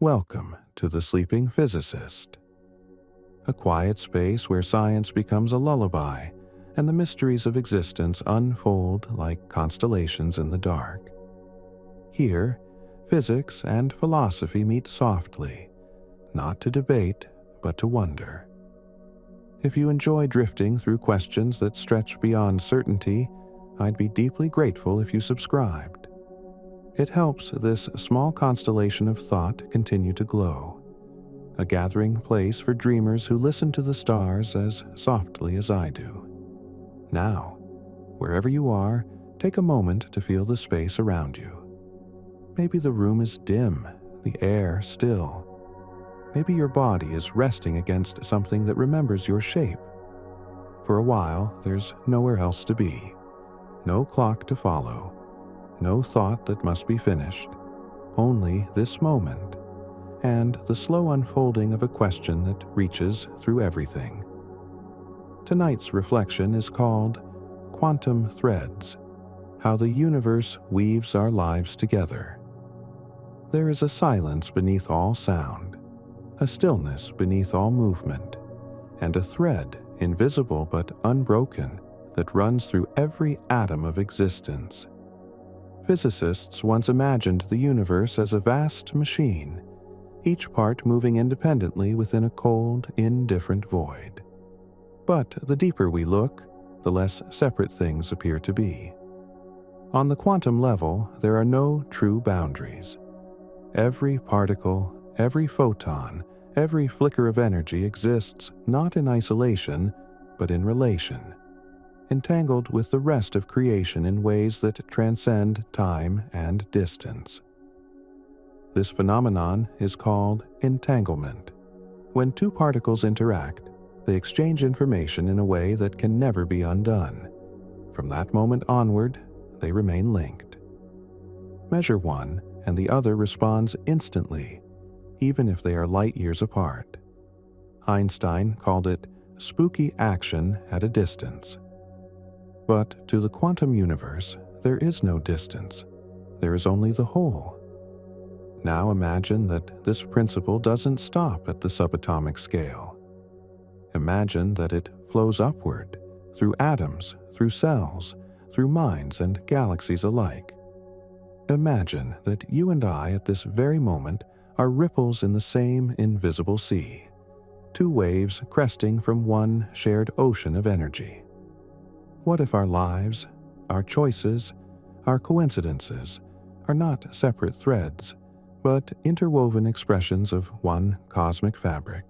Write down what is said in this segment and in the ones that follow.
Welcome to the Sleeping Physicist, a quiet space where science becomes a lullaby and the mysteries of existence unfold like constellations in the dark. Here, physics and philosophy meet softly, not to debate, but to wonder. If you enjoy drifting through questions that stretch beyond certainty, I'd be deeply grateful if you subscribed. It helps this small constellation of thought continue to glow, a gathering place for dreamers who listen to the stars as softly as I do. Now, wherever you are, take a moment to feel the space around you. Maybe the room is dim, the air still. Maybe your body is resting against something that remembers your shape. For a while, there's nowhere else to be. No clock to follow. No thought that must be finished. Only this moment, and the slow unfolding of a question that reaches through everything. Tonight's reflection is called Quantum Threads: How the Universe Weaves Our Lives Together. There is a silence beneath all sound, a stillness beneath all movement, and a thread, invisible but unbroken, that runs through every atom of existence. Physicists once imagined the universe as a vast machine, each part moving independently within a cold, indifferent void. But the deeper we look, the less separate things appear to be. On the quantum level, there are no true boundaries. Every particle, every photon, every flicker of energy exists not in isolation, but in relation, entangled with the rest of creation in ways that transcend time and distance. This phenomenon is called entanglement. When two particles interact, they exchange information in a way that can never be undone. From that moment onward, they remain linked. Measure one, and the other responds instantly, even if they are light years apart. Einstein called it spooky action at a distance. But to the quantum universe, there is no distance. There is only the whole. Now imagine that this principle doesn't stop at the subatomic scale. Imagine that it flows upward, through atoms, through cells, through minds and galaxies alike. Imagine that you and I at this very moment are ripples in the same invisible sea, two waves cresting from one shared ocean of energy. What if our lives, our choices, our coincidences are not separate threads, but interwoven expressions of one cosmic fabric?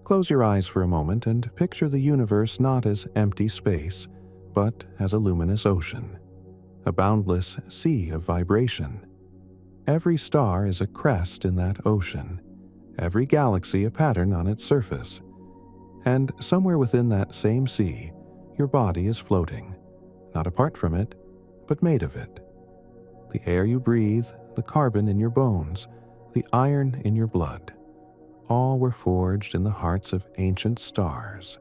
Close your eyes for a moment and picture the universe not as empty space, but as a luminous ocean, a boundless sea of vibration. Every star is a crest in that ocean, every galaxy a pattern on its surface. And somewhere within that same sea, your body is floating, not apart from it, but made of it. The air you breathe, the carbon in your bones, the iron in your blood, all were forged in the hearts of ancient stars.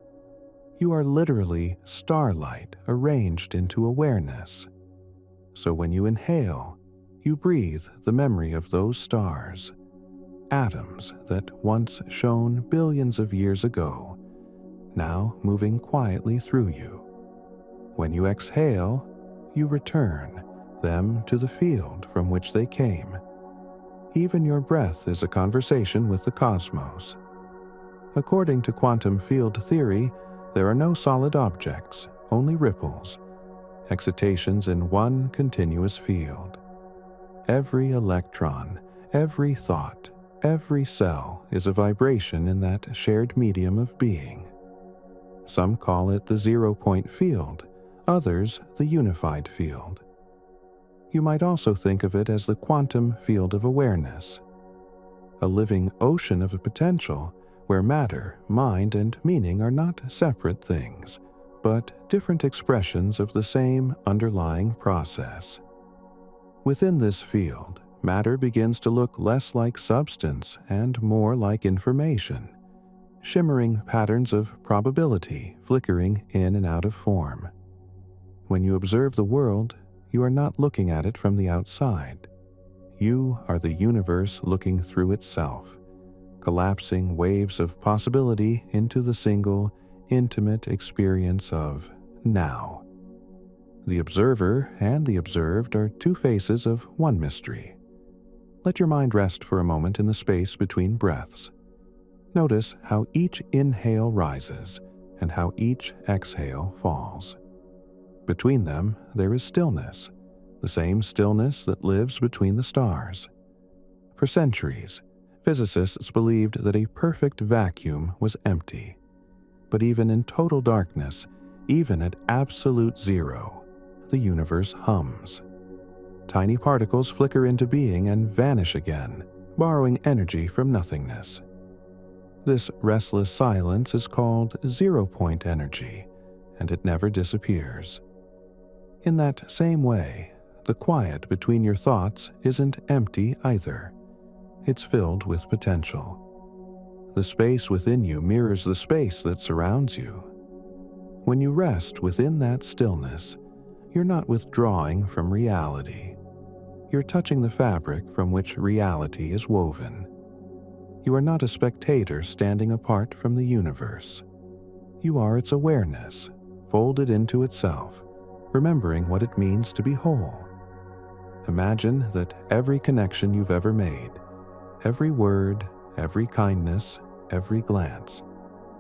You are literally starlight arranged into awareness. So when you inhale, you breathe the memory of those stars, atoms that once shone billions of years ago, now moving quietly through you. When you exhale, you return them to the field from which they came. Even your breath is a conversation with the cosmos. According to quantum field theory, there are no solid objects, only ripples, excitations in one continuous field. Every electron, every thought, every cell is a vibration in that shared medium of being. Some call it the zero-point field, others the unified field. You might also think of it as the quantum field of awareness, a living ocean of potential where matter, mind, and meaning are not separate things, but different expressions of the same underlying process. Within this field, matter begins to look less like substance and more like information, shimmering patterns of probability flickering in and out of form. When you observe the world, you are not looking at it from the outside. you are the universe looking through itself, collapsing waves of possibility into the single, intimate experience of now. The observer and the observed are two faces of one mystery. Let your mind rest for a moment in the space between breaths. Notice how each inhale rises and how each exhale falls. Between them, there is stillness, the same stillness that lives between the stars. For centuries, physicists believed that a perfect vacuum was empty. But even in total darkness, even at absolute zero, the universe hums. Tiny particles flicker into being and vanish again, borrowing energy from nothingness. This restless silence is called zero-point energy, and it never disappears. In that same way, the quiet between your thoughts isn't empty either. It's filled with potential. The space within you mirrors the space that surrounds you. When you rest within that stillness, you're not withdrawing from reality. You're touching the fabric from which reality is woven. You are not a spectator standing apart from the universe. You are its awareness, folded into itself, remembering what it means to be whole. Imagine that every connection you've ever made, every word, every kindness, every glance,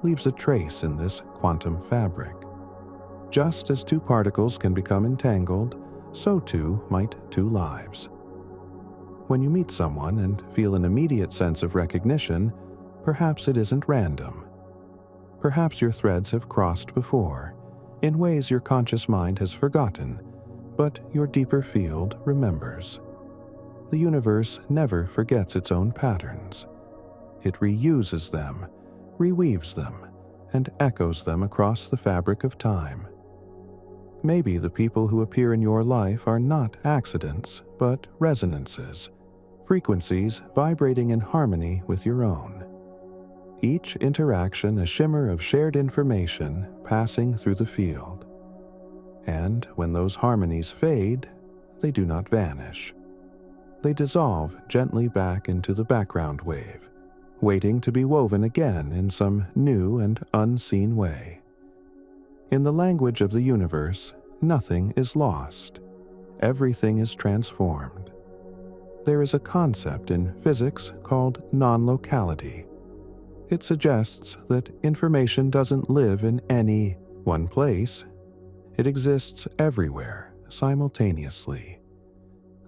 leaves a trace in this quantum fabric. Just as two particles can become entangled, so too might two lives. When you meet someone and feel an immediate sense of recognition, perhaps it isn't random. Perhaps your threads have crossed before, in ways your conscious mind has forgotten, but your deeper field remembers. The universe never forgets its own patterns. It reuses them, reweaves them, and echoes them across the fabric of time. Maybe the people who appear in your life are not accidents, but resonances, frequencies vibrating in harmony with your own. Each interaction a shimmer of shared information passing through the field. And when those harmonies fade, they do not vanish. They dissolve gently back into the background wave, waiting to be woven again in some new and unseen way. In the language of the universe, nothing is lost. Everything is transformed. There is a concept in physics called non-locality. It suggests that information doesn't live in any one place. It exists everywhere, simultaneously.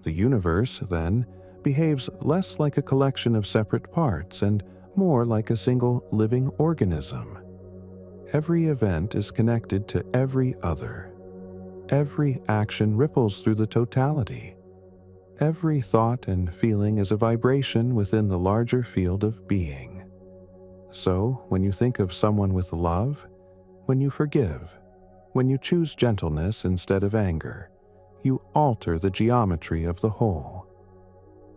The universe, then, behaves less like a collection of separate parts and more like a single living organism. Every event is connected to every other. Every action ripples through the totality. Every thought and feeling is a vibration within the larger field of being. So, when you think of someone with love, when you forgive, when you choose gentleness instead of anger, you alter the geometry of the whole.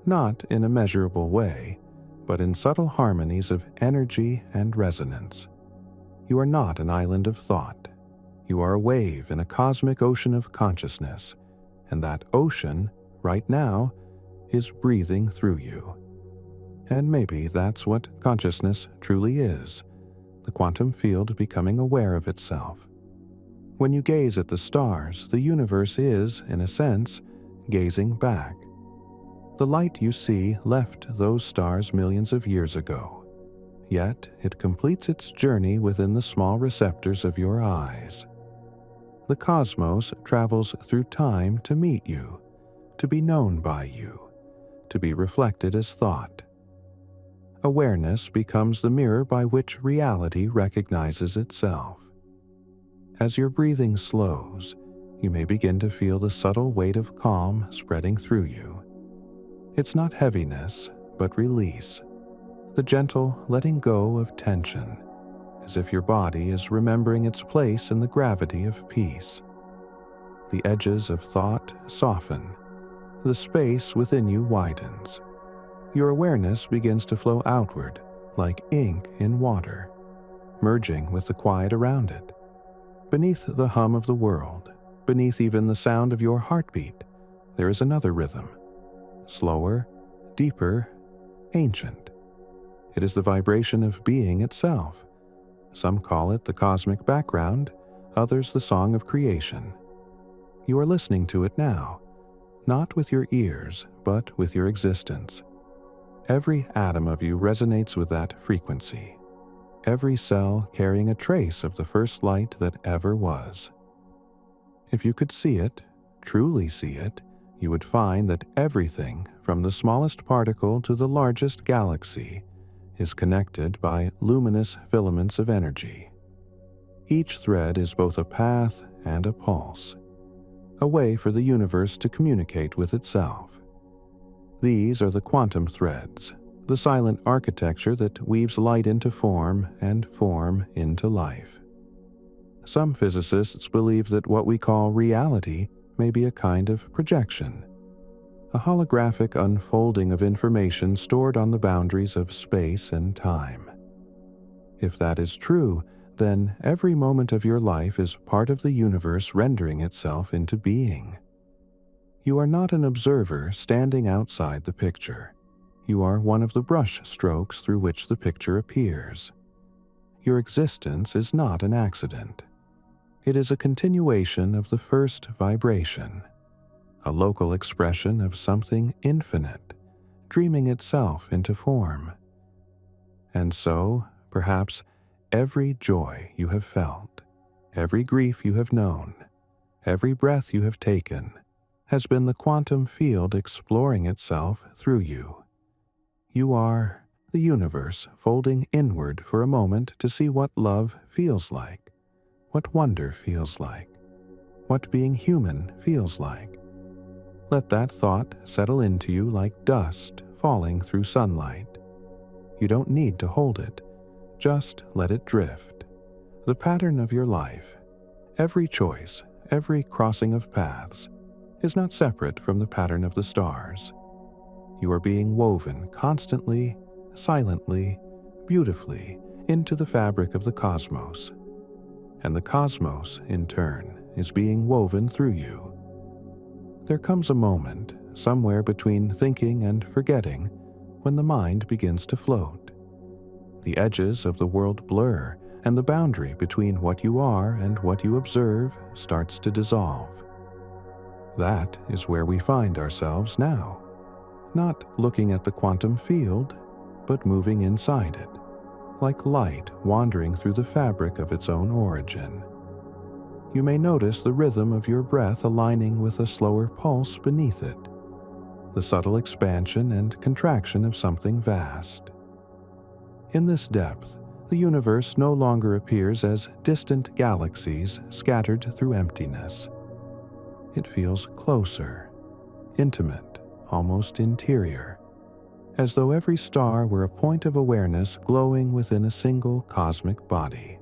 Not in a measurable way, but in subtle harmonies of energy and resonance. You are not an island of thought. You are a wave in a cosmic ocean of consciousness, and that ocean, right now, is breathing through you. And maybe that's what consciousness truly is, the quantum field becoming aware of itself. When you gaze at the stars, the universe is, in a sense, gazing back. The light you see left those stars millions of years ago, yet it completes its journey within the small receptors of your eyes. The cosmos travels through time to meet you, to be known by you, to be reflected as thought. Awareness becomes the mirror by which reality recognizes itself. As your breathing slows, you may begin to feel the subtle weight of calm spreading through you. It's not heaviness, but release, the gentle letting go of tension, as if your body is remembering its place in the gravity of peace. The edges of thought soften, the space within you widens. Your awareness begins to flow outward like ink in water, merging with the quiet around it. Beneath the hum of the world, beneath even the sound of your heartbeat, there is another rhythm, slower, deeper, ancient. It is the vibration of being itself. Some call it the cosmic background, others the song of creation. You are listening to it now, not with your ears, but with your existence. Every atom of you resonates with that frequency, every cell carrying a trace of the first light that ever was. If you could see it, truly see it, you would find that everything, from the smallest particle to the largest galaxy, is connected by luminous filaments of energy. Each thread is both a path and a pulse, a way for the universe to communicate with itself. These are the quantum threads, the silent architecture that weaves light into form and form into life. Some physicists believe that what we call reality may be a kind of projection, a holographic unfolding of information stored on the boundaries of space and time. If that is true, then every moment of your life is part of the universe rendering itself into being. You are not an observer standing outside the picture. You are one of the brush strokes through which the picture appears. Your existence is not an accident. It is a continuation of the first vibration, a local expression of something infinite, dreaming itself into form. And so, perhaps, every joy you have felt, every grief you have known, every breath you have taken, has been the quantum field exploring itself through you. You are the universe folding inward for a moment to see what love feels like, what wonder feels like, what being human feels like. Let that thought settle into you like dust falling through sunlight. You don't need to hold it, just let it drift. The pattern of your life, every choice, every crossing of paths, is not separate from the pattern of the stars. You are being woven constantly, silently, beautifully into the fabric of the cosmos. And the cosmos, in turn, is being woven through you. There comes a moment, somewhere between thinking and forgetting, when the mind begins to float. The edges of the world blur, and the boundary between what you are and what you observe starts to dissolve. That is where we find ourselves now, not looking at the quantum field, but moving inside it, like light wandering through the fabric of its own origin. You may notice the rhythm of your breath aligning with a slower pulse beneath it, the subtle expansion and contraction of something vast. In this depth, the universe no longer appears as distant galaxies scattered through emptiness. It feels closer, intimate, almost interior, as though every star were a point of awareness glowing within a single cosmic body.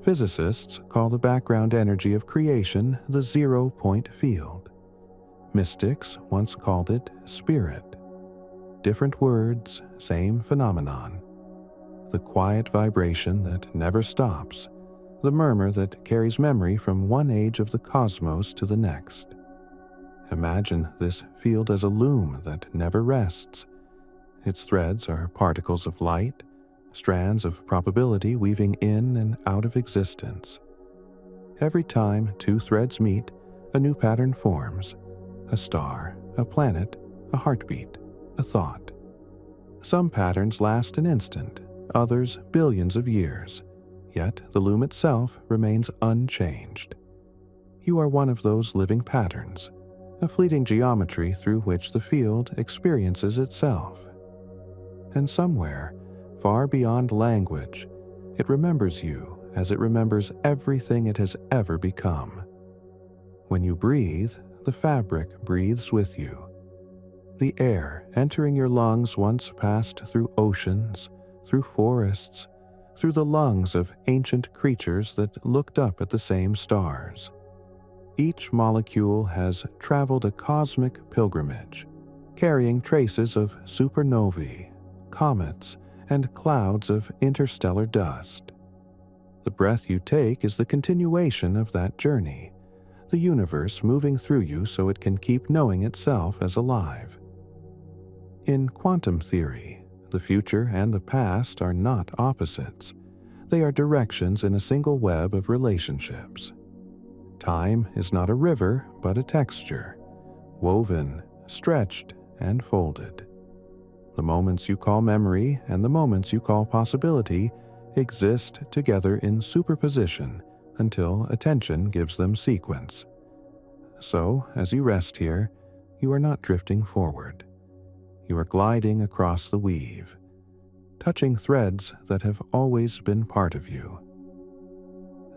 Physicists call the background energy of creation the zero-point field. Mystics once called it spirit. Different words, same phenomenon. The quiet vibration that never stops, the murmur that carries memory from one age of the cosmos to the next. Imagine this field as a loom that never rests. Its threads are particles of light, strands of probability weaving in and out of existence. Every time two threads meet, a new pattern forms: a star, a planet, a heartbeat, a thought. Some patterns last an instant, others billions of years, yet the loom itself remains unchanged. You are one of those living patterns, a fleeting geometry through which the field experiences itself. And somewhere, far beyond language, it remembers you as it remembers everything it has ever become. When you breathe, the fabric breathes with you. The air entering your lungs once passed through oceans, through forests, through the lungs of ancient creatures that looked up at the same stars. Each molecule has traveled a cosmic pilgrimage, carrying traces of supernovae, comets, and clouds of interstellar dust. The breath you take is the continuation of that journey, the universe moving through you so it can keep knowing itself as alive. In quantum theory, the future and the past are not opposites. They are directions in a single web of relationships. Time is not a river, but a texture, woven, stretched, and folded. The moments you call memory and the moments you call possibility exist together in superposition until attention gives them sequence. So, as you rest here, you are not drifting forward. You are gliding across the weave, touching threads that have always been part of you.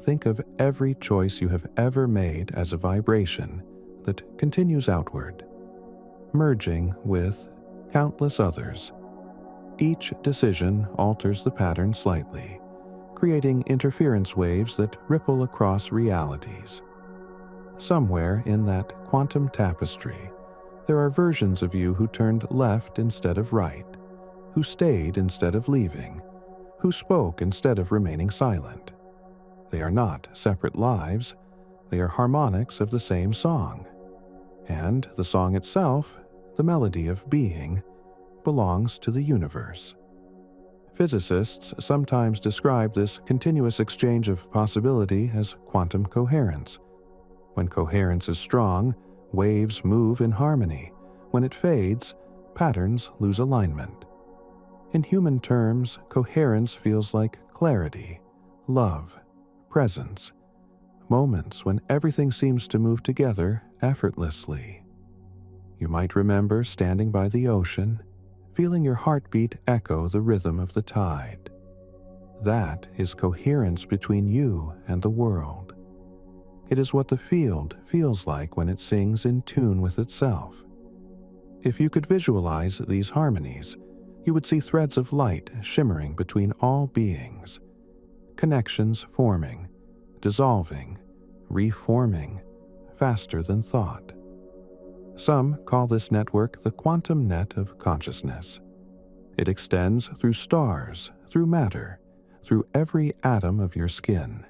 Think of every choice you have ever made as a vibration that continues outward, merging with countless others. Each decision alters the pattern slightly, creating interference waves that ripple across realities. Somewhere in that quantum tapestry, there are versions of you who turned left instead of right, who stayed instead of leaving, who spoke instead of remaining silent. They are not separate lives, they are harmonics of the same song. And the song itself, the melody of being, belongs to the universe. Physicists sometimes describe this continuous exchange of possibility as quantum coherence. When coherence is strong, waves move in harmony. When it fades, patterns lose alignment. In human terms, coherence feels like clarity, love, presence, moments when everything seems to move together effortlessly. You might remember standing by the ocean, feeling your heartbeat echo the rhythm of the tide. That is coherence between you and the world. It is what the field feels like when it sings in tune with itself. If you could visualize these harmonies, you would see threads of light shimmering between all beings, connections forming, dissolving, reforming, faster than thought. Some call this network the quantum net of consciousness. It extends through stars, through matter, through every atom of your skin.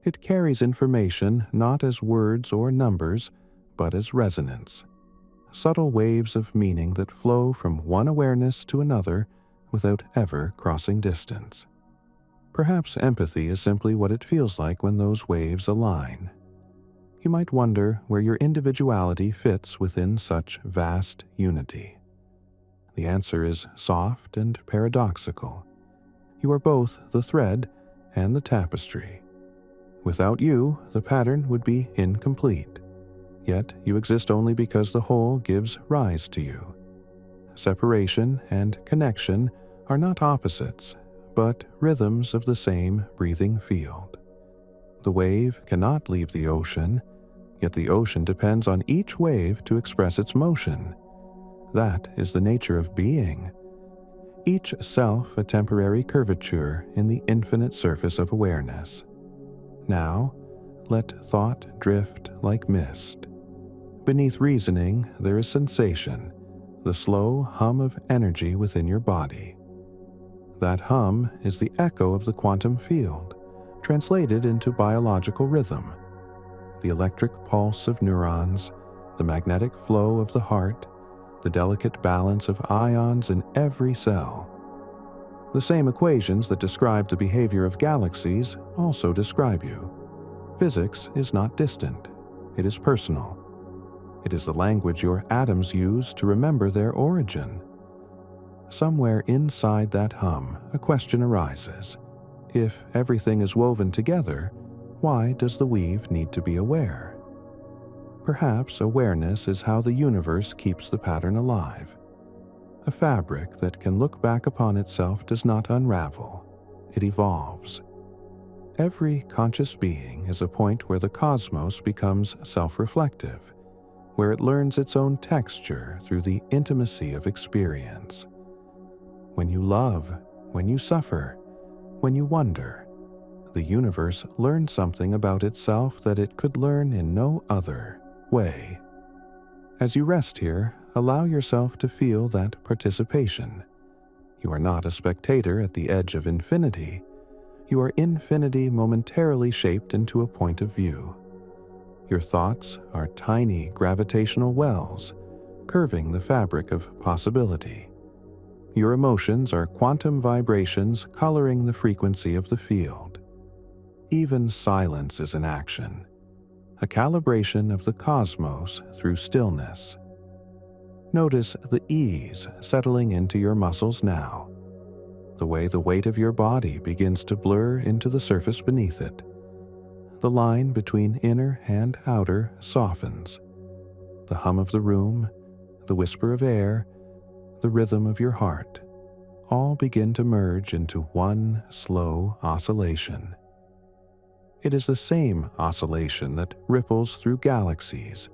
It carries information not as words or numbers, but as resonance, subtle waves of meaning that flow from one awareness to another without ever crossing distance. Perhaps empathy is simply what it feels like when those waves align. You might wonder where your individuality fits within such vast unity. The answer is soft and paradoxical. You are both the thread and the tapestry. Without you, the pattern would be incomplete. Yet you exist only because the whole gives rise to you. Separation and connection are not opposites, but rhythms of the same breathing field. The wave cannot leave the ocean, yet the ocean depends on each wave to express its motion. That is the nature of being. Each self a temporary curvature in the infinite surface of awareness. Now, let thought drift like mist. Beneath reasoning, there is sensation, the slow hum of energy within your body. That hum is the echo of the quantum field, translated into biological rhythm. The electric pulse of neurons, the magnetic flow of the heart, the delicate balance of ions in every cell. The same equations that describe the behavior of galaxies also describe you. Physics is not distant. It is personal. It is the language your atoms use to remember their origin. Somewhere inside that hum, a question arises. If everything is woven together, why does the weave need to be aware? Perhaps awareness is how the universe keeps the pattern alive. A fabric that can look back upon itself does not unravel. It evolves. Every conscious being is a point where the cosmos becomes self-reflective, where it learns its own texture through the intimacy of experience. When you love, when you suffer, when you wonder, the universe learns something about itself that it could learn in no other way. As you rest here, allow yourself to feel that participation. You are not a spectator at the edge of infinity. You are infinity momentarily shaped into a point of view. Your thoughts are tiny gravitational wells, curving the fabric of possibility. Your emotions are quantum vibrations coloring the frequency of the field. Even silence is an action, a calibration of the cosmos through stillness. Notice the ease settling into your muscles now, the way the weight of your body begins to blur into the surface beneath it. The line between inner and outer softens. The hum of the room, the whisper of air, the rhythm of your heart, all begin to merge into one slow oscillation. It is the same oscillation that ripples through galaxies,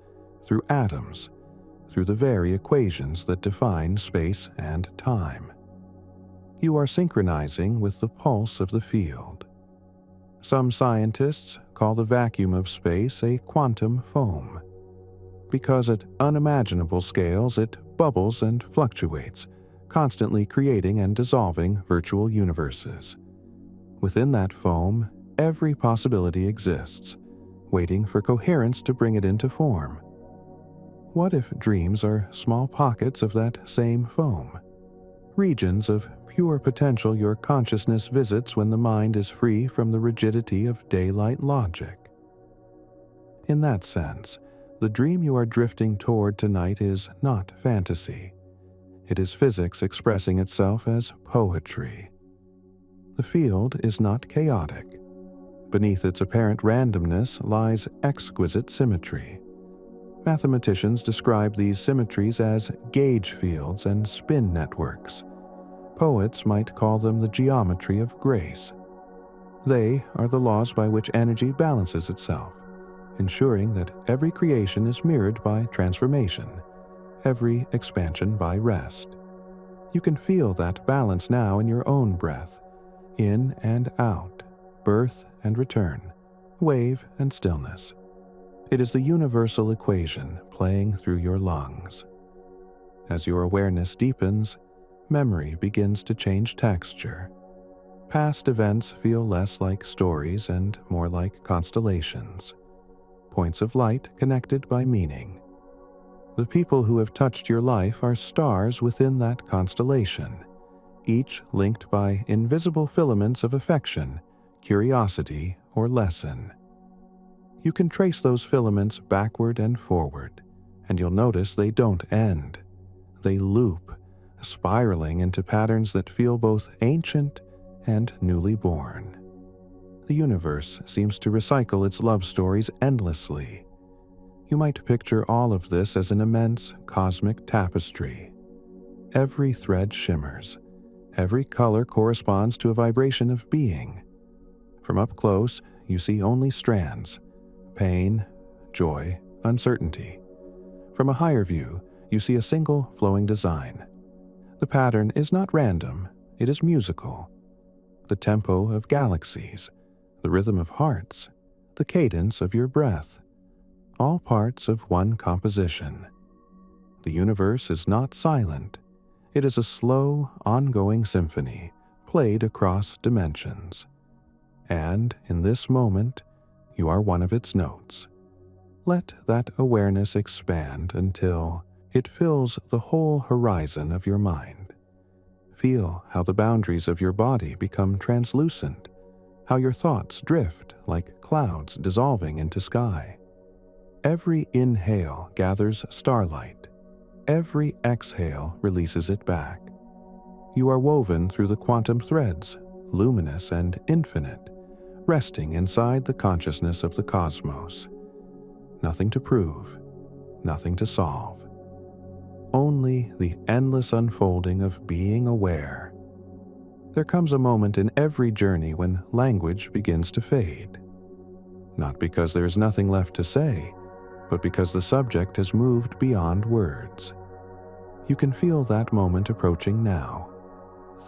through atoms, through the very equations that define space and time. You are synchronizing with the pulse of the field. Some scientists call the vacuum of space a quantum foam, because at unimaginable scales it bubbles and fluctuates, constantly creating and dissolving virtual universes. Within that foam, every possibility exists, waiting for coherence to bring it into form. What if dreams are small pockets of that same foam? Regions of pure potential your consciousness visits when the mind is free from the rigidity of daylight logic. In that sense, the dream you are drifting toward tonight is not fantasy. It is physics expressing itself as poetry. The field is not chaotic. Beneath its apparent randomness lies exquisite symmetry. Mathematicians describe these symmetries as gauge fields and spin networks. Poets might call them the geometry of grace. They are the laws by which energy balances itself, ensuring that every creation is mirrored by transformation, every expansion by rest. You can feel that balance now in your own breath, in and out, birth and return, wave and stillness. It is the universal equation playing through your lungs. As your awareness deepens, memory begins to change texture. Past events feel less like stories and more like constellations, points of light connected by meaning. The people who have touched your life are stars within that constellation, each linked by invisible filaments of affection, curiosity, or lesson. You can trace those filaments backward and forward, and you'll notice they don't end. They loop, spiraling into patterns that feel both ancient and newly born. The universe seems to recycle its love stories endlessly. You might picture all of this as an immense cosmic tapestry. Every thread shimmers. Every color corresponds to a vibration of being. From up close, you see only strands: pain, joy, uncertainty. From a higher view, you see a single flowing design. The pattern is not random, it is musical. The tempo of galaxies, the rhythm of hearts, the cadence of your breath, all parts of one composition. The universe is not silent. It is a slow, ongoing symphony, played across dimensions. And in this moment, you are one of its notes. Let that awareness expand until it fills the whole horizon of your mind. Feel how the boundaries of your body become translucent, how your thoughts drift like clouds dissolving into sky. Every inhale gathers starlight. Every exhale releases it back. You are woven through the quantum threads, luminous and infinite, resting inside the consciousness of the cosmos. Nothing to prove, nothing to solve. Only the endless unfolding of being aware. There comes a moment in every journey when language begins to fade. Not because there is nothing left to say, but because the subject has moved beyond words. You can feel that moment approaching now.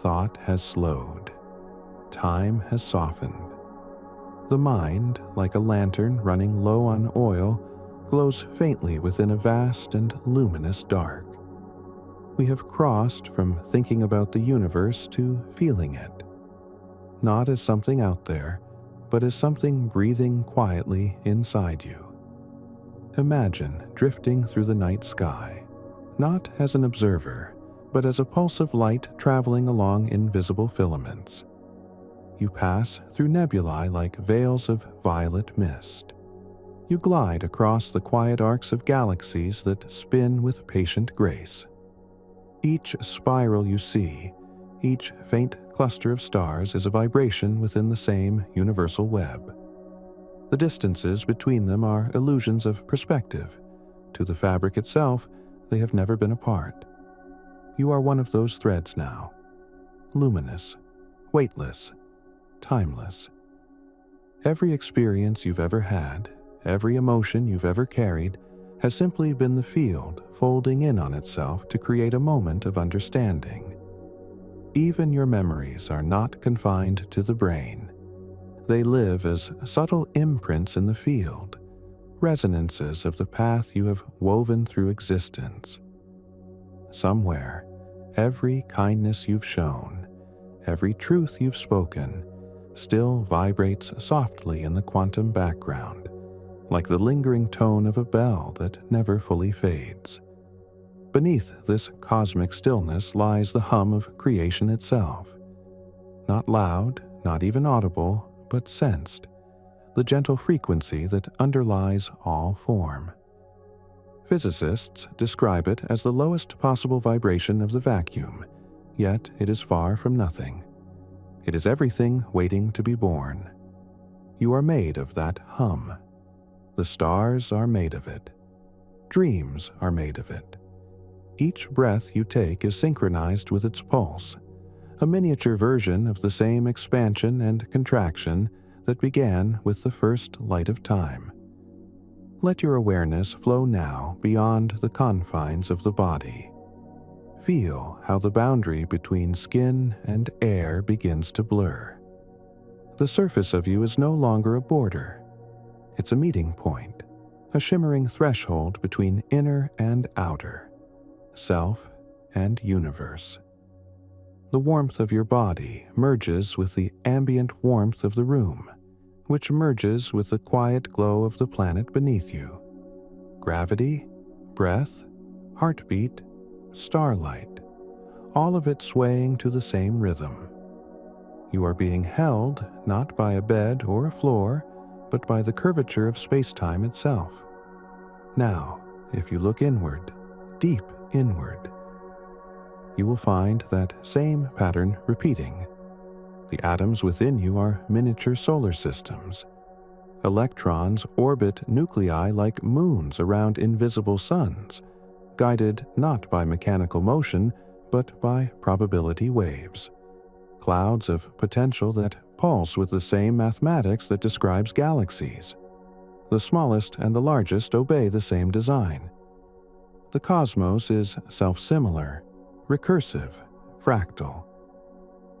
Thought has slowed. Time has softened. The mind, like a lantern running low on oil, glows faintly within a vast and luminous dark. We have crossed from thinking about the universe to feeling it, not as something out there, but as something breathing quietly inside you. Imagine drifting through the night sky, not as an observer, but as a pulse of light traveling along invisible filaments. You pass through nebulae like veils of violet mist. You glide across the quiet arcs of galaxies that spin with patient grace. Each spiral you see, each faint cluster of stars is a vibration within the same universal web. The distances between them are illusions of perspective. To the fabric itself, they have never been apart. You are one of those threads now, luminous, weightless, timeless. Every experience you've ever had, every emotion you've ever carried, has simply been the field folding in on itself to create a moment of understanding. Even your memories are not confined to the brain. They live as subtle imprints in the field, resonances of the path you have woven through existence. Somewhere, every kindness you've shown, every truth you've spoken, still vibrates softly in the quantum background, like the lingering tone of a bell that never fully fades. Beneath this cosmic stillness lies the hum of creation itself. Not loud, not even audible, but sensed, the gentle frequency that underlies all form. Physicists describe it as the lowest possible vibration of the vacuum, yet it is far from nothing. It is everything waiting to be born. You are made of that hum. The stars are made of it. Dreams are made of it. Each breath you take is synchronized with its pulse, a miniature version of the same expansion and contraction that began with the first light of time. Let your awareness flow now beyond the confines of the body. Feel how the boundary between skin and air begins to blur. The surface of you is no longer a border. It's a meeting point, a shimmering threshold between inner and outer, self and universe. The warmth of your body merges with the ambient warmth of the room, which merges with the quiet glow of the planet beneath you. Gravity, breath, heartbeat, starlight, all of it swaying to the same rhythm. You are being held not by a bed or a floor, but by the curvature of space-time itself. Now, if you look inward, deep inward, you will find that same pattern repeating. The atoms within you are miniature solar systems. Electrons orbit nuclei like moons around invisible suns, guided not by mechanical motion, but by probability waves. Clouds of potential that pulse with the same mathematics that describes galaxies. The smallest and the largest obey the same design. The cosmos is self-similar, recursive, fractal.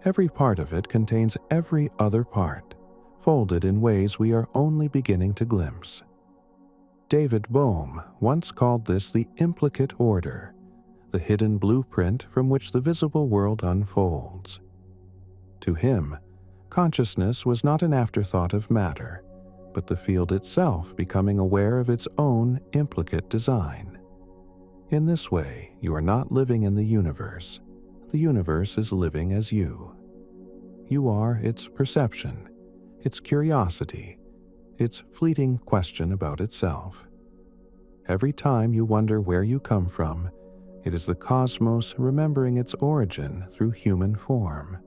Every part of it contains every other part, folded in ways we are only beginning to glimpse. David Bohm once called this the implicate order, the hidden blueprint from which the visible world unfolds. To him, consciousness was not an afterthought of matter, but the field itself becoming aware of its own implicate design. In this way, you are not living in the universe. The universe is living as you. You are its perception, its curiosity, its fleeting question about itself. Every time you wonder where you come from, it is the cosmos remembering its origin through human form.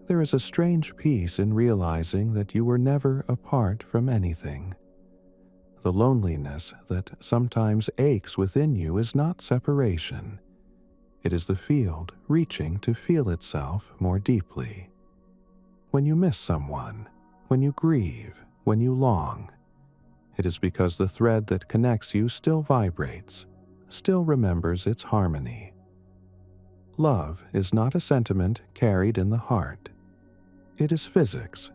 There is a strange peace in realizing that you were never apart from anything. The loneliness that sometimes aches within you is not separation. It is the field reaching to feel itself more deeply. When you miss someone, when you grieve, when you long, it is because the thread that connects you still vibrates, still remembers its harmony. Love is not a sentiment carried in the heart. It is physics,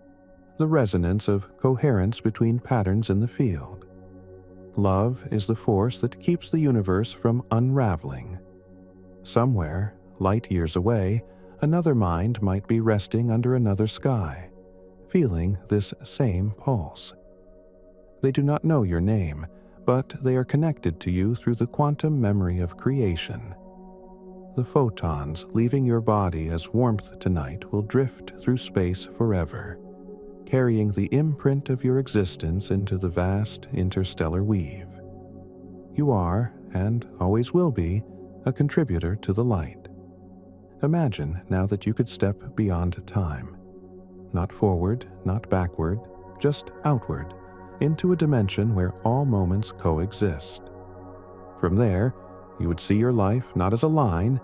the resonance of coherence between patterns in the field. Love is the force that keeps the universe from unraveling. Somewhere, light years away, another mind might be resting under another sky, feeling this same pulse. They do not know your name, but they are connected to you through the quantum memory of creation. The photons leaving your body as warmth tonight will drift through space forever, carrying the imprint of your existence into the vast interstellar weave. You are, and always will be, a contributor to the light. Imagine now that you could step beyond time, not forward, not backward, just outward, into a dimension where all moments coexist. From there, you would see your life not as a line,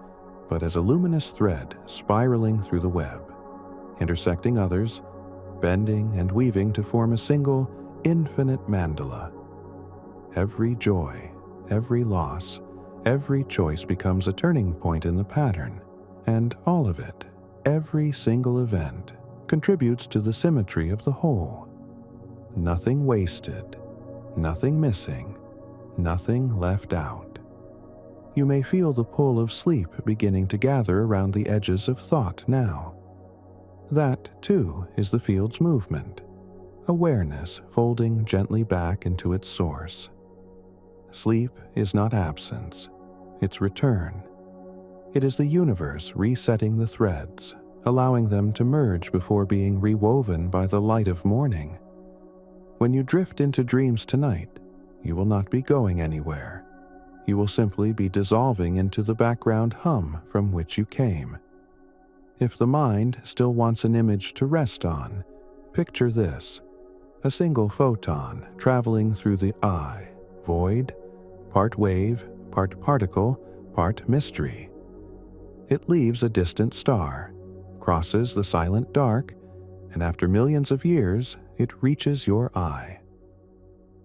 but as a luminous thread spiraling through the web, intersecting others, bending and weaving to form a single, infinite mandala. Every joy, every loss, every choice becomes a turning point in the pattern, and all of it, every single event, contributes to the symmetry of the whole. Nothing wasted, nothing missing, nothing left out. You may feel the pull of sleep beginning to gather around the edges of thought now. That, too, is the field's movement, awareness folding gently back into its source. Sleep is not absence, it's return. It is the universe resetting the threads, allowing them to merge before being rewoven by the light of morning. When you drift into dreams tonight, you will not be going anywhere. You will simply be dissolving into the background hum from which you came. If the mind still wants an image to rest on, picture this: a single photon traveling through the eye, void, part wave, part particle, part mystery. It leaves a distant star, crosses the silent dark, and after millions of years, it reaches your eye.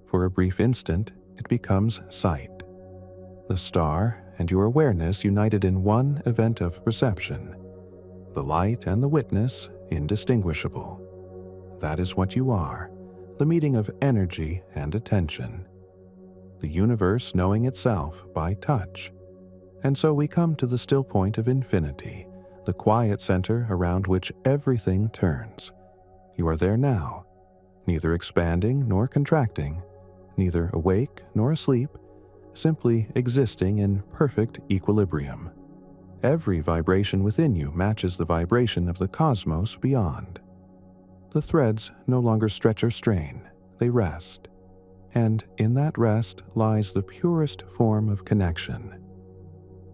For a brief instant, it becomes sight. The star and your awareness united in one event of perception. The light and the witness indistinguishable. That is what you are, the meeting of energy and attention. The universe knowing itself by touch. And so we come to the still point of infinity, the quiet center around which everything turns. You are there now, neither expanding nor contracting, neither awake nor asleep, simply existing in perfect equilibrium. Every vibration within you matches the vibration of the cosmos beyond. The threads no longer stretch or strain, they rest. And in that rest lies the purest form of connection.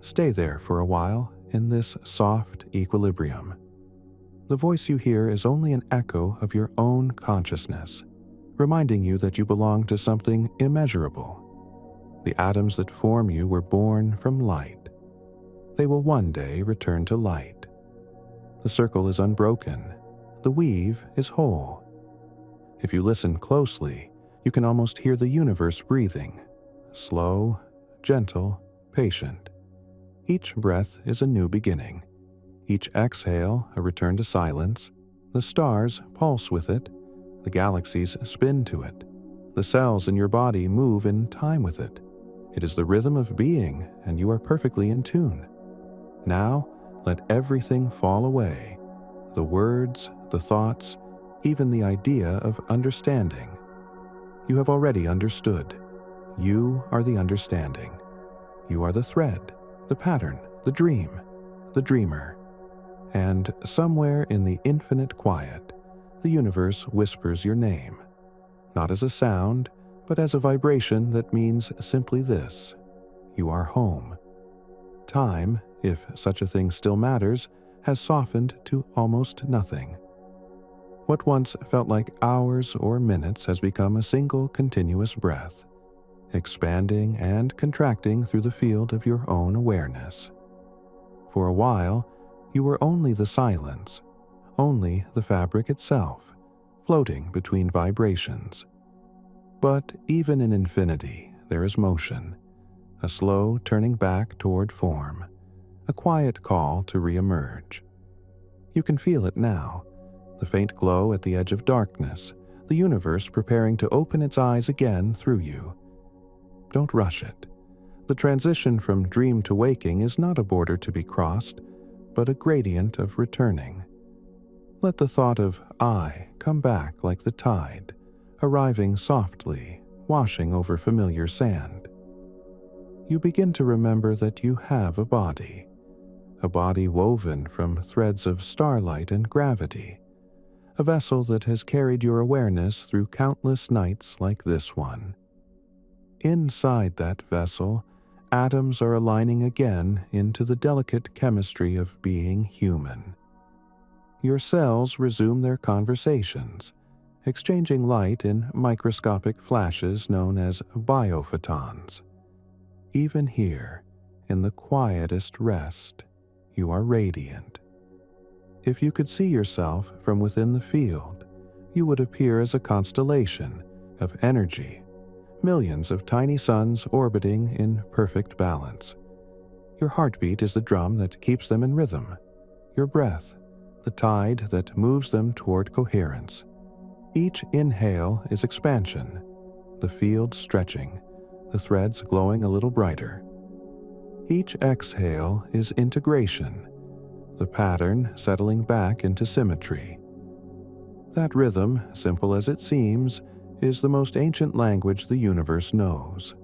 Stay there for a while in this soft equilibrium. The voice you hear is only an echo of your own consciousness, reminding you that you belong to something immeasurable. The atoms that form you were born from light. They will one day return to light. The circle is unbroken. The weave is whole. If you listen closely, you can almost hear the universe breathing, slow, gentle, patient. Each breath is a new beginning. Each exhale a return to silence. The stars pulse with it. The galaxies spin to it. The cells in your body move in time with it. It is the rhythm of being, and you are perfectly in tune. Now, let everything fall away. The words, the thoughts, even the idea of understanding. You have already understood. You are the understanding. You are the thread, the pattern, the dream, the dreamer. And somewhere in the infinite quiet, the universe whispers your name, not as a sound, but as a vibration that means simply this: you are home. Time, if such a thing still matters, has softened to almost nothing. What once felt like hours or minutes has become a single continuous breath, expanding and contracting through the field of your own awareness. For a while, you were only the silence, only the fabric itself, floating between vibrations. But even in infinity, there is motion, a slow turning back toward form, a quiet call to re-emerge. You can feel it now, the faint glow at the edge of darkness, the universe preparing to open its eyes again through you. Don't rush it. The transition from dream to waking is not a border to be crossed, but a gradient of returning. Let the thought of I come back like the tide, arriving softly, washing over familiar sand. You begin to remember that you have a body woven from threads of starlight and gravity, a vessel that has carried your awareness through countless nights like this one. Inside that vessel, atoms are aligning again into the delicate chemistry of being human. Your cells resume their conversations, exchanging light in microscopic flashes known as biophotons. Even here, in the quietest rest, you are radiant. If you could see yourself from within the field, you would appear as a constellation of energy, millions of tiny suns orbiting in perfect balance. Your heartbeat is the drum that keeps them in rhythm, your breath, the tide that moves them toward coherence. Each inhale is expansion, the field stretching, the threads glowing a little brighter. Each exhale is integration, the pattern settling back into symmetry. That rhythm, simple as it seems, is the most ancient language the universe knows.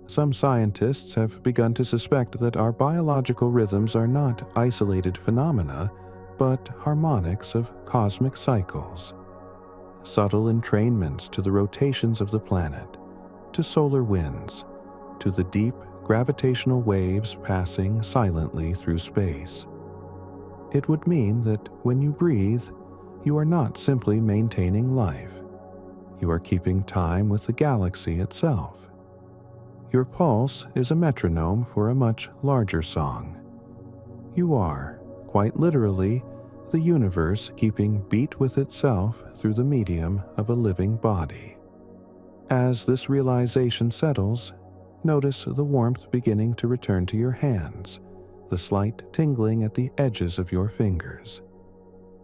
Some scientists have begun to suspect that our biological rhythms are not isolated phenomena, but harmonics of cosmic cycles. Subtle entrainments to the rotations of the planet, to solar winds, to the deep gravitational waves passing silently through space. It would mean that when you breathe, you are not simply maintaining life. You are keeping time with the galaxy itself. Your pulse is a metronome for a much larger song. You are, quite literally, the universe keeping beat with itself through the medium of a living body. As this realization settles, notice the warmth beginning to return to your hands, the slight tingling at the edges of your fingers.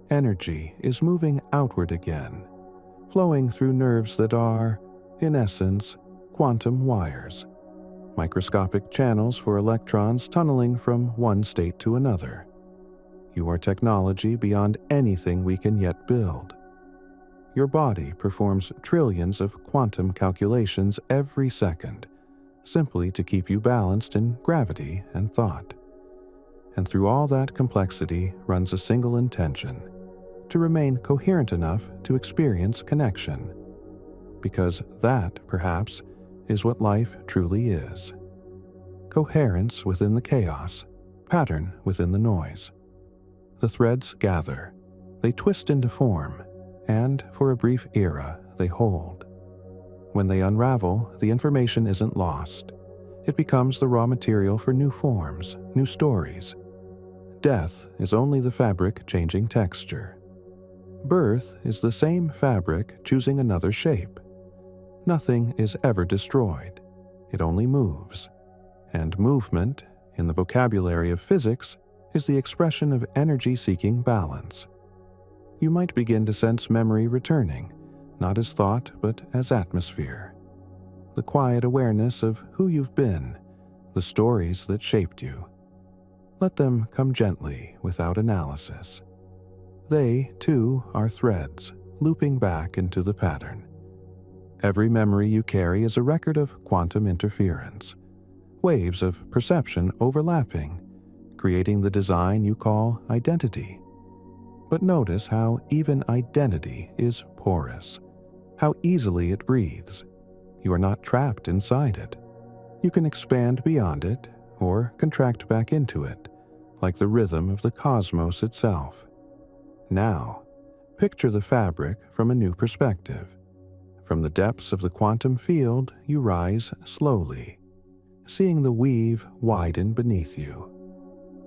Energy is moving outward again, flowing through nerves that are, in essence, quantum wires, microscopic channels for electrons tunneling from one state to another. You are technology beyond anything we can yet build. Your body performs trillions of quantum calculations every second, simply to keep you balanced in gravity and thought. And through all that complexity runs a single intention: to remain coherent enough to experience connection. Because that, perhaps, is what life truly is. Coherence within the chaos, pattern within the noise. The threads gather, they twist into form, and for a brief era they hold. When they unravel, the information isn't lost. It becomes the raw material for new forms, new stories. Death is only the fabric changing texture. Birth is the same fabric choosing another shape. Nothing is ever destroyed. It only moves. And movement, in the vocabulary of physics, is the expression of energy-seeking balance. You might begin to sense memory returning, not as thought but as atmosphere. The quiet awareness of who you've been, the stories that shaped you. Let them come gently, without analysis. They, too, are threads, looping back into the pattern. Every memory you carry is a record of quantum interference, waves of perception overlapping, creating the design you call identity. But notice how even identity is porous, how easily it breathes. You are not trapped inside it. You can expand beyond it, or contract back into it, like the rhythm of the cosmos itself. Now, picture the fabric from a new perspective. From the depths of the quantum field, you rise slowly, seeing the weave widen beneath you.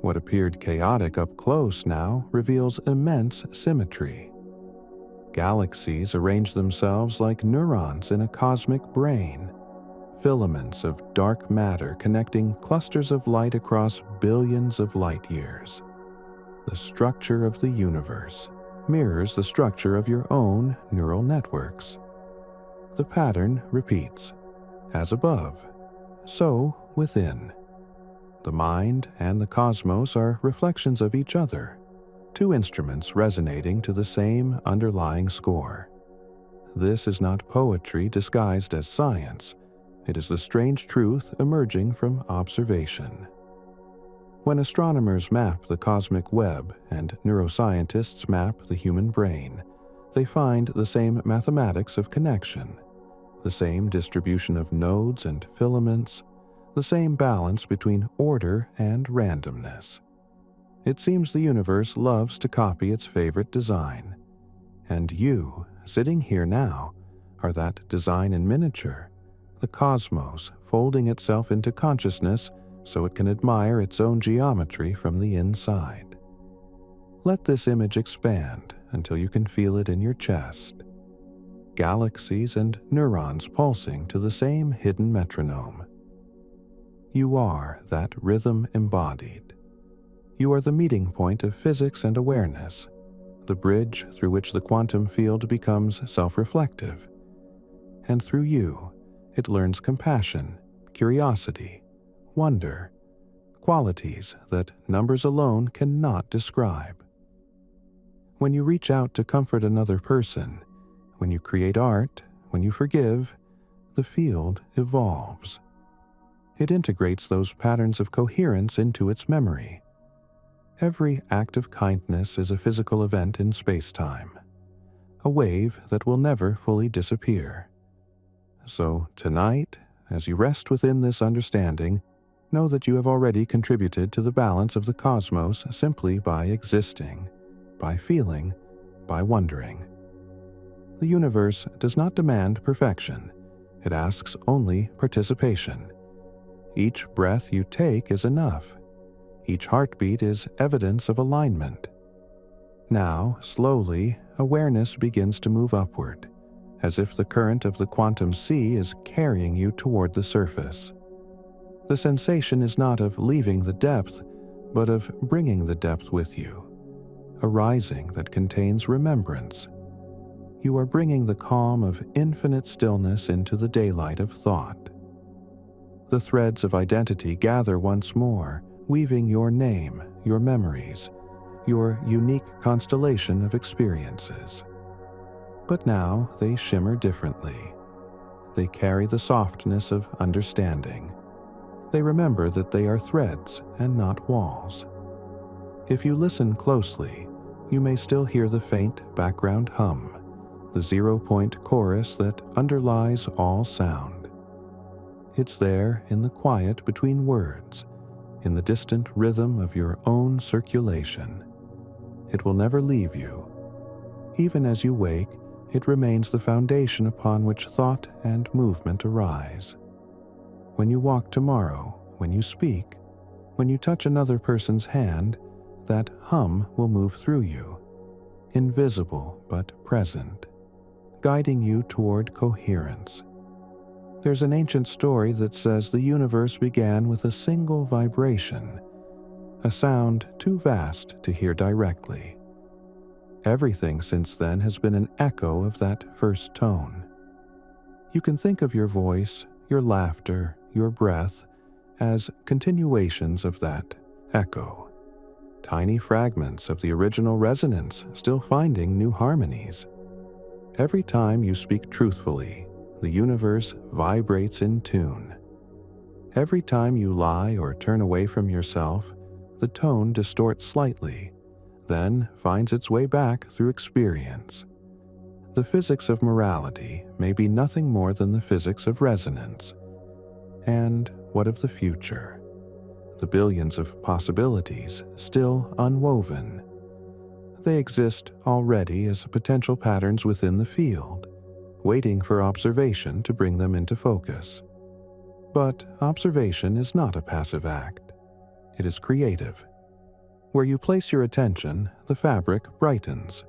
What appeared chaotic up close now reveals immense symmetry. Galaxies arrange themselves like neurons in a cosmic brain, filaments of dark matter connecting clusters of light across billions of light years. The structure of the universe mirrors the structure of your own neural networks. The pattern repeats, as above, so within. The mind and the cosmos are reflections of each other, two instruments resonating to the same underlying score. this is not poetry disguised as science. It is the strange truth emerging from observation. When astronomers map the cosmic web and neuroscientists map the human brain, they find the same mathematics of connection, the same distribution of nodes and filaments, the same balance between order and randomness. It seems the universe loves to copy its favorite design, and you, sitting here now, are that design in miniature, the cosmos folding itself into consciousness so it can admire its own geometry from the inside. Let this image expand until you can feel it in your chest. Galaxies and neurons pulsing to the same hidden metronome. You are that rhythm embodied. You are the meeting point of physics and awareness, the bridge through which the quantum field becomes self-reflective. And through you, it learns compassion, curiosity, wonder, qualities that numbers alone cannot describe. When you reach out to comfort another person, when you create art, when you forgive, the field evolves. It integrates those patterns of coherence into its memory. Every act of kindness is a physical event in space-time, a wave that will never fully disappear. So tonight, as you rest within this understanding, know that you have already contributed to the balance of the cosmos simply by existing, by feeling, by wondering. The universe does not demand perfection. It asks only participation. Each breath you take is enough. Each heartbeat is evidence of alignment. Now, slowly, awareness begins to move upward, as if the current of the quantum sea is carrying you toward the surface. The sensation is not of leaving the depth, but of bringing the depth with you, a rising that contains remembrance. You are bringing the calm of infinite stillness into the daylight of thought. The threads of identity gather once more, weaving your name, your memories, your unique constellation of experiences. But now they shimmer differently. They carry the softness of understanding. They remember that they are threads and not walls. If you listen closely, you may still hear the faint background hum, the zero-point chorus that underlies all sound. It's there in the quiet between words, in the distant rhythm of your own circulation. It will never leave you. Even as you wake, it remains the foundation upon which thought and movement arise. When you walk tomorrow, when you speak, when you touch another person's hand, that hum will move through you, invisible but present, guiding you toward coherence. There's an ancient story that says the universe began with a single vibration, a sound too vast to hear directly. Everything since then has been an echo of that first tone. You can think of your voice, your laughter, your breath as continuations of that echo, tiny fragments of the original resonance still finding new harmonies. Every time you speak truthfully, the universe vibrates in tune. Every time you lie or turn away from yourself, the tone distorts slightly, then finds its way back through experience. The physics of morality may be nothing more than the physics of resonance. And what of the future? The billions of possibilities still unwoven. They exist already as potential patterns within the field, waiting for observation to bring them into focus. But observation is not a passive act. It is creative. Where you place your attention, the fabric brightens.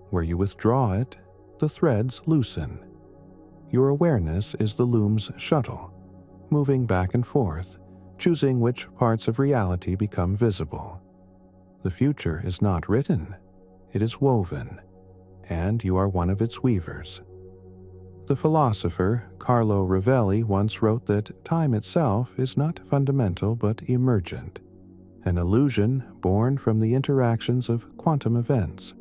Where you withdraw it, the threads loosen. Your awareness is the loom's shuttle, moving back and forth, choosing which parts of reality become visible. The future is not written, it is woven, and you are one of its weavers. The philosopher Carlo Rovelli once wrote that time itself is not fundamental but emergent, an illusion born from the interactions of quantum events.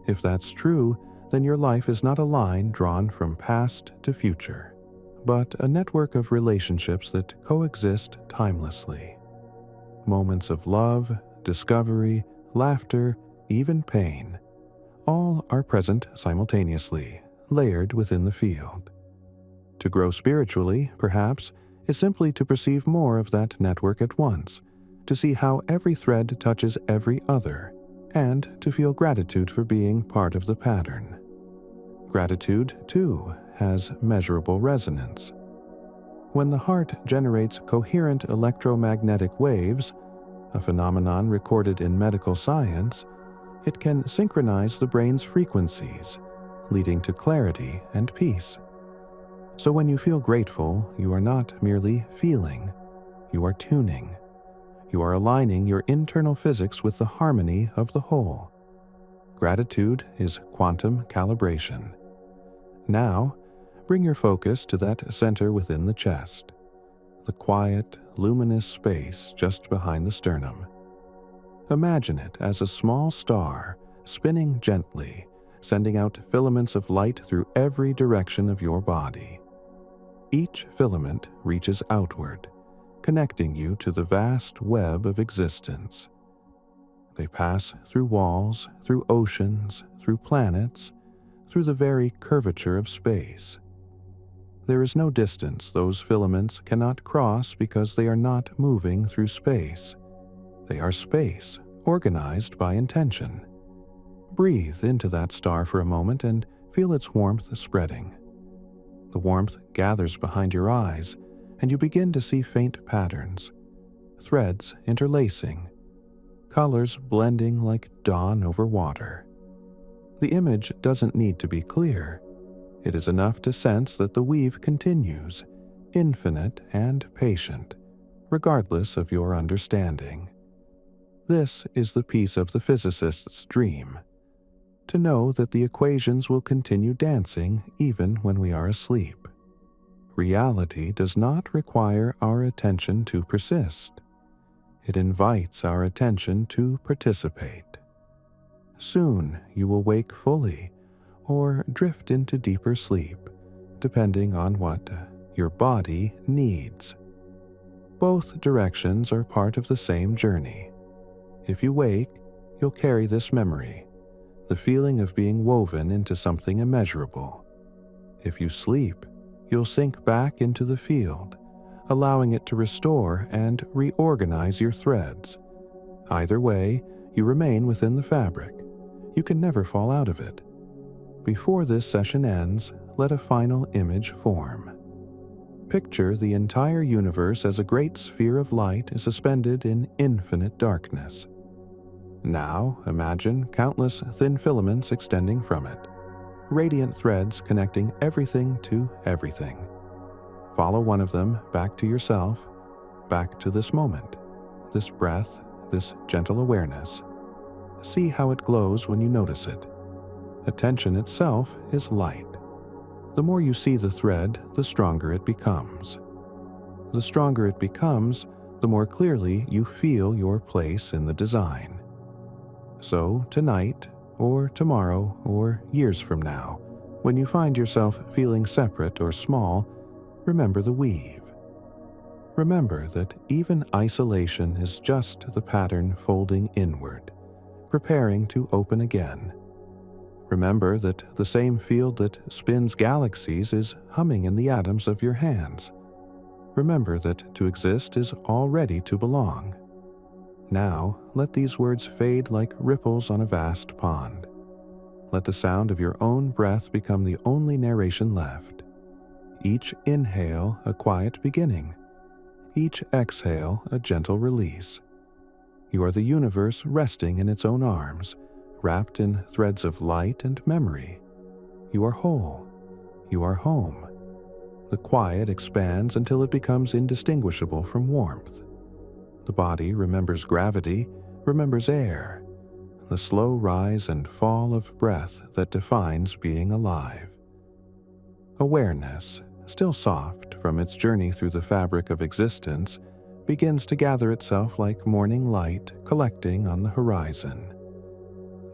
If that's true, then your life is not a line drawn from past to future, but a network of relationships that coexist timelessly. Moments of love, discovery, laughter, even pain, all are present simultaneously, layered within the field. To grow spiritually, perhaps, is simply to perceive more of that network at once, to see how every thread touches every other, and to feel gratitude for being part of the pattern. Gratitude, too, has measurable resonance. When the heart generates coherent electromagnetic waves, a phenomenon recorded in medical science, it can synchronize the brain's frequencies, leading to clarity and peace. So when you feel grateful, you are not merely feeling, you are tuning. You are aligning your internal physics with the harmony of the whole. Gratitude is quantum calibration. Now, bring your focus to that center within the chest, the quiet, luminous space just behind the sternum. Imagine it as a small star spinning gently, sending out filaments of light through every direction of your body. Each filament reaches outward, connecting you to the vast web of existence. They pass through walls, through oceans, through planets, through the very curvature of space. There is no distance those filaments cannot cross because they are not moving through space. They are space, organized by intention. Breathe into that star for a moment and feel its warmth spreading. The warmth gathers behind your eyes, and you begin to see faint patterns, threads interlacing, colors blending like dawn over water. The image doesn't need to be clear. It is enough to sense that the weave continues, infinite and patient, regardless of your understanding. This is the piece of the physicist's dream, to know that the equations will continue dancing even when we are asleep. Reality does not require our attention to persist. It invites our attention to participate. Soon you will wake fully or drift into deeper sleep, depending on what your body needs. Both directions are part of the same journey. If you wake, you'll carry this memory, the feeling of being woven into something immeasurable. If you sleep, you'll sink back into the field, allowing it to restore and reorganize your threads. Either way, you remain within the fabric. You can never fall out of it. Before this session ends, let a final image form. Picture the entire universe as a great sphere of light suspended in infinite darkness. Now imagine countless thin filaments extending from it, radiant threads connecting everything to everything. Follow one of them back to yourself, back to this moment, this breath, this gentle awareness. See how it glows when you notice it. Attention itself is light. The more you see the thread, the stronger it becomes. The stronger it becomes, the more clearly you feel your place in the design. So tonight, or tomorrow, or years from now, when you find yourself feeling separate or small, remember the weave. Remember that even isolation is just the pattern folding inward, preparing to open again. Remember that the same field that spins galaxies is humming in the atoms of your hands. Remember that to exist is already to belong. Now, let these words fade like ripples on a vast pond. Let the sound of your own breath become the only narration left. Each inhale a quiet beginning. Each exhale a gentle release. You are the universe resting in its own arms, wrapped in threads of light and memory. You are whole. You are home. The quiet expands until it becomes indistinguishable from warmth. The body remembers gravity, remembers air, the slow rise and fall of breath that defines being alive. Awareness, still soft from its journey through the fabric of existence, begins to gather itself like morning light collecting on the horizon.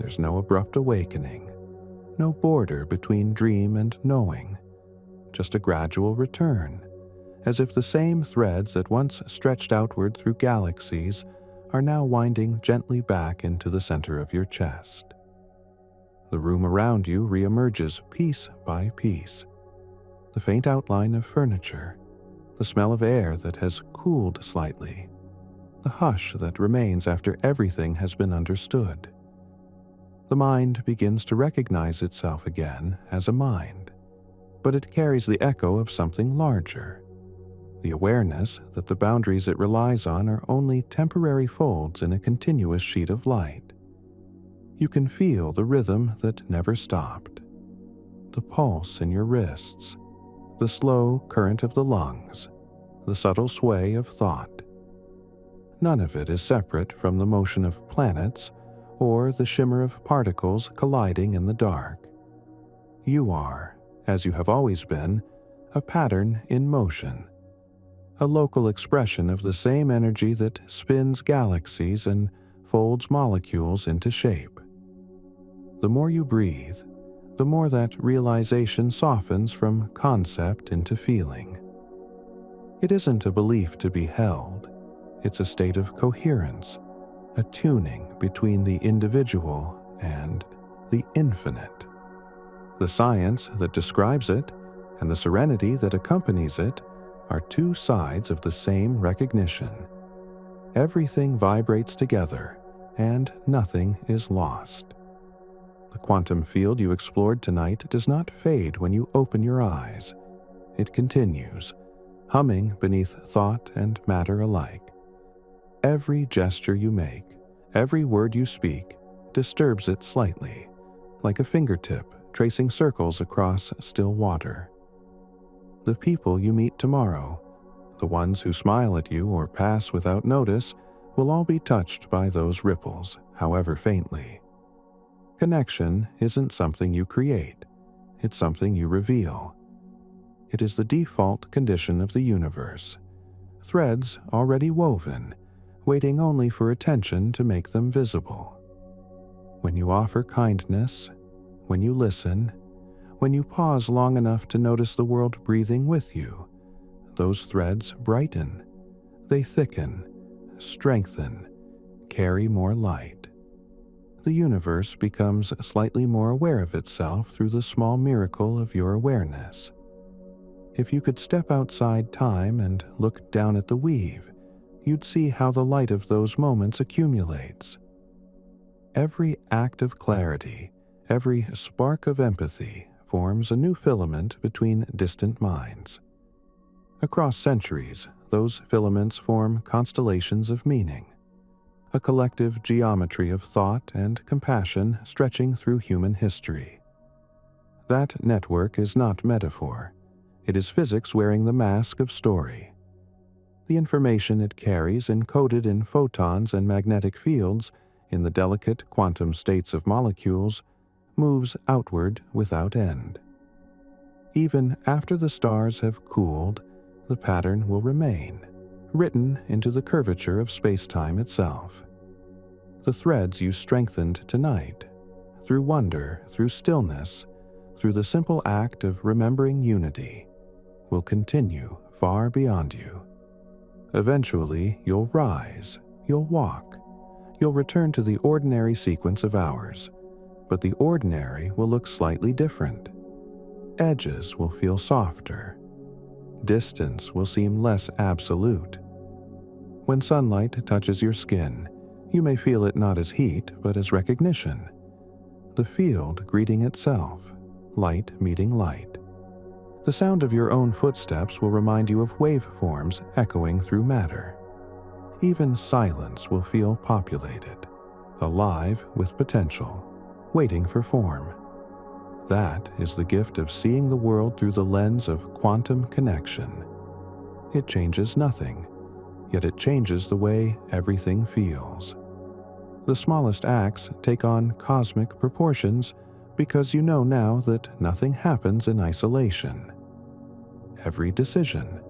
There's no abrupt awakening, no border between dream and knowing, just a gradual return, as if the same threads that once stretched outward through galaxies are now winding gently back into the center of your chest. The room around you reemerges piece by piece. The faint outline of furniture, the smell of air that has cooled slightly, the hush that remains after everything has been understood. The mind begins to recognize itself again as a mind, but it carries the echo of something larger, the awareness that the boundaries it relies on are only temporary folds in a continuous sheet of light. You can feel the rhythm that never stopped, the pulse in your wrists, the slow current of the lungs, the subtle sway of thought. None of it is separate from the motion of planets or the shimmer of particles colliding in the dark. You are, as you have always been, a pattern in motion, a local expression of the same energy that spins galaxies and folds molecules into shape. The more you breathe, the more that realization softens from concept into feeling. It isn't a belief to be held, it's a state of coherence, a tuning between the individual and the infinite. The science that describes it and the serenity that accompanies it are two sides of the same recognition. Everything vibrates together, and nothing is lost. The quantum field you explored tonight does not fade when you open your eyes. It continues, humming beneath thought and matter alike. Every gesture you make, every word you speak, disturbs it slightly, like a fingertip tracing circles across still water. The people you meet tomorrow, the ones who smile at you or pass without notice, will all be touched by those ripples, however faintly. Connection isn't something you create, it's something you reveal. It is the default condition of the universe. Threads already woven, waiting only for attention to make them visible. When you offer kindness, when you listen, when you pause long enough to notice the world breathing with you, those threads brighten, they thicken, strengthen, carry more light. The universe becomes slightly more aware of itself through the small miracle of your awareness. If you could step outside time and look down at the weave, you'd see how the light of those moments accumulates. Every act of clarity, every spark of empathy forms a new filament between distant minds. Across centuries, those filaments form constellations of meaning, a collective geometry of thought and compassion stretching through human history. That network is not metaphor. It is physics wearing the mask of story. The information it carries encoded in photons and magnetic fields in the delicate quantum states of molecules moves outward without end. Even after the stars have cooled, the pattern will remain, written into the curvature of space-time itself. The threads you strengthened tonight, through wonder, through stillness, through the simple act of remembering unity, will continue far beyond you. Eventually, you'll rise, you'll walk, you'll return to the ordinary sequence of hours, but the ordinary will look slightly different. Edges will feel softer. Distance will seem less absolute. When sunlight touches your skin, you may feel it not as heat, but as recognition. The field greeting itself, light meeting light. The sound of your own footsteps will remind you of waveforms echoing through matter. Even silence will feel populated, alive with potential, waiting for form. That is the gift of seeing the world through the lens of quantum connection. It changes nothing, yet it changes the way everything feels. The smallest acts take on cosmic proportions because you know now that nothing happens in isolation. Every decision,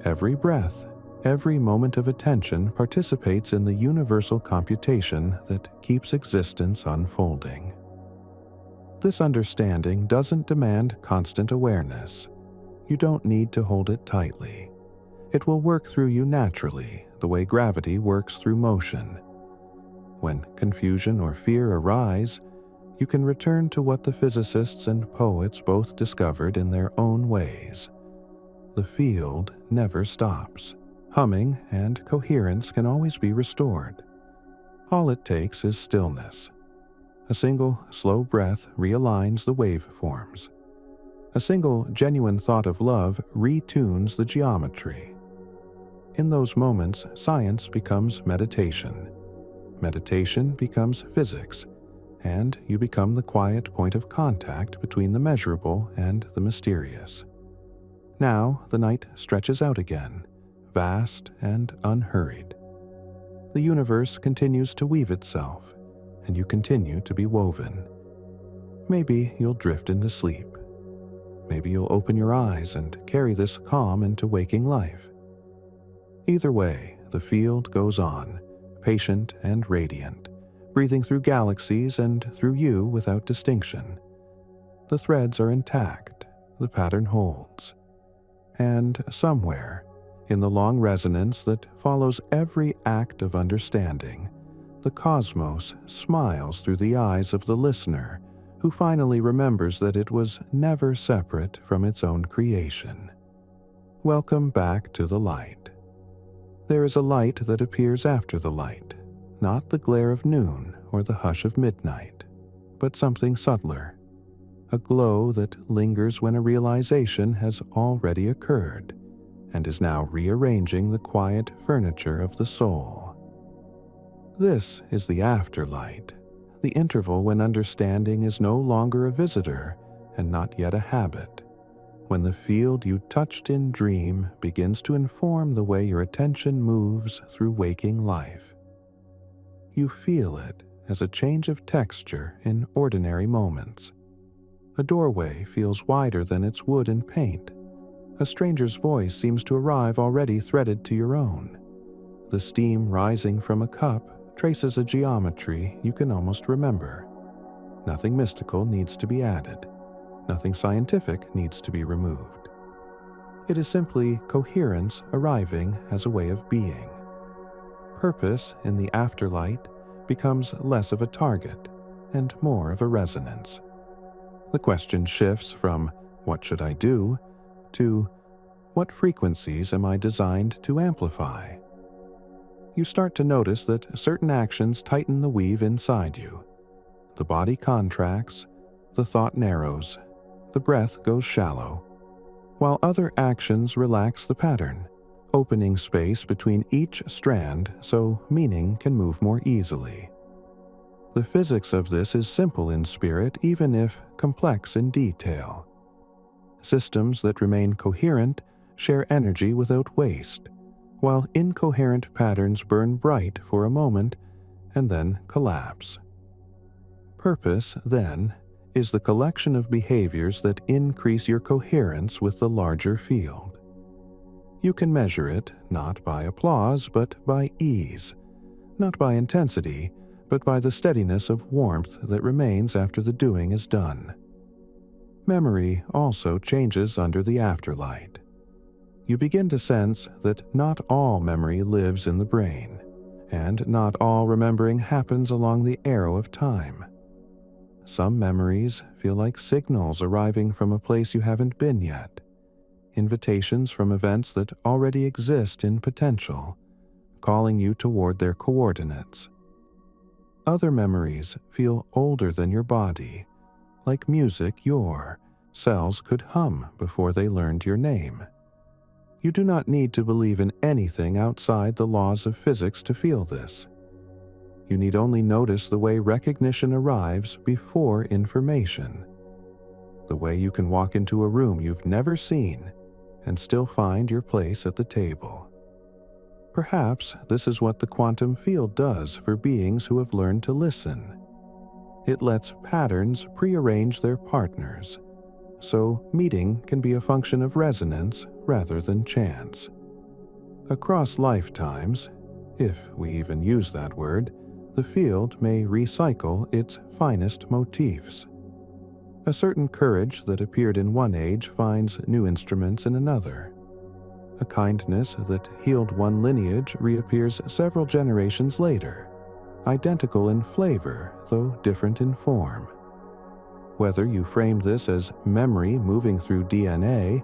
every breath, every moment of attention participates in the universal computation that keeps existence unfolding. This understanding doesn't demand constant awareness. You don't need to hold it tightly. It will work through you naturally, the way gravity works through motion. When confusion or fear arise, you can return to what the physicists and poets both discovered in their own ways. The field never stops. Humming and coherence can always be restored. All it takes is stillness. A single slow breath realigns the waveforms. A single genuine thought of love retunes the geometry. In those moments, science becomes meditation. Meditation becomes physics, and you become the quiet point of contact between the measurable and the mysterious. Now the night stretches out again, vast and unhurried. The universe continues to weave itself, and you continue to be woven. Maybe you'll drift into sleep. Maybe you'll open your eyes and carry this calm into waking life. Either way, the field goes on, patient and radiant, breathing through galaxies and through you without distinction. The threads are intact, the pattern holds. And somewhere, in the long resonance that follows every act of understanding, the cosmos smiles through the eyes of the listener who finally remembers that it was never separate from its own creation. Welcome back to the light. There is a light that appears after the light, not the glare of noon or the hush of midnight, but something subtler, a glow that lingers when a realization has already occurred and is now rearranging the quiet furniture of the soul. This is the afterlight, the interval when understanding is no longer a visitor and not yet a habit, when the field you touched in dream begins to inform the way your attention moves through waking life. You feel it as a change of texture in ordinary moments. A doorway feels wider than its wood and paint. A stranger's voice seems to arrive already threaded to your own. The steam rising from a cup traces a geometry you can almost remember. Nothing mystical needs to be added. Nothing scientific needs to be removed. It is simply coherence arriving as a way of being. Purpose in the afterlight becomes less of a target and more of a resonance. The question shifts from, "What should I do?" to, "What frequencies am I designed to amplify?" You start to notice that certain actions tighten the weave inside you. The body contracts, the thought narrows, the breath goes shallow, while other actions relax the pattern, opening space between each strand so meaning can move more easily. The physics of this is simple in spirit, even if complex in detail. Systems that remain coherent share energy without waste, while incoherent patterns burn bright for a moment and then collapse. Purpose, then, is the collection of behaviors that increase your coherence with the larger field. You can measure it not by applause but by ease, not by intensity but by the steadiness of warmth that remains after the doing is done. Memory also changes under the afterlight. You begin to sense that not all memory lives in the brain, and not all remembering happens along the arrow of time. Some memories feel like signals arriving from a place you haven't been yet, invitations from events that already exist in potential, calling you toward their coordinates. Other memories feel older than your body, like music your cells could hum before they learned your name. You do not need to believe in anything outside the laws of physics to feel this. You need only notice the way recognition arrives before information, the way you can walk into a room you've never seen and still find your place at the table. Perhaps this is what the quantum field does for beings who have learned to listen. It lets patterns prearrange their partners, so meeting can be a function of resonance rather than chance. Across lifetimes, if we even use that word, the field may recycle its finest motifs. A certain courage that appeared in one age finds new instruments in another. A kindness that healed one lineage reappears several generations later, identical in flavor, though different in form. Whether you frame this as memory moving through DNA,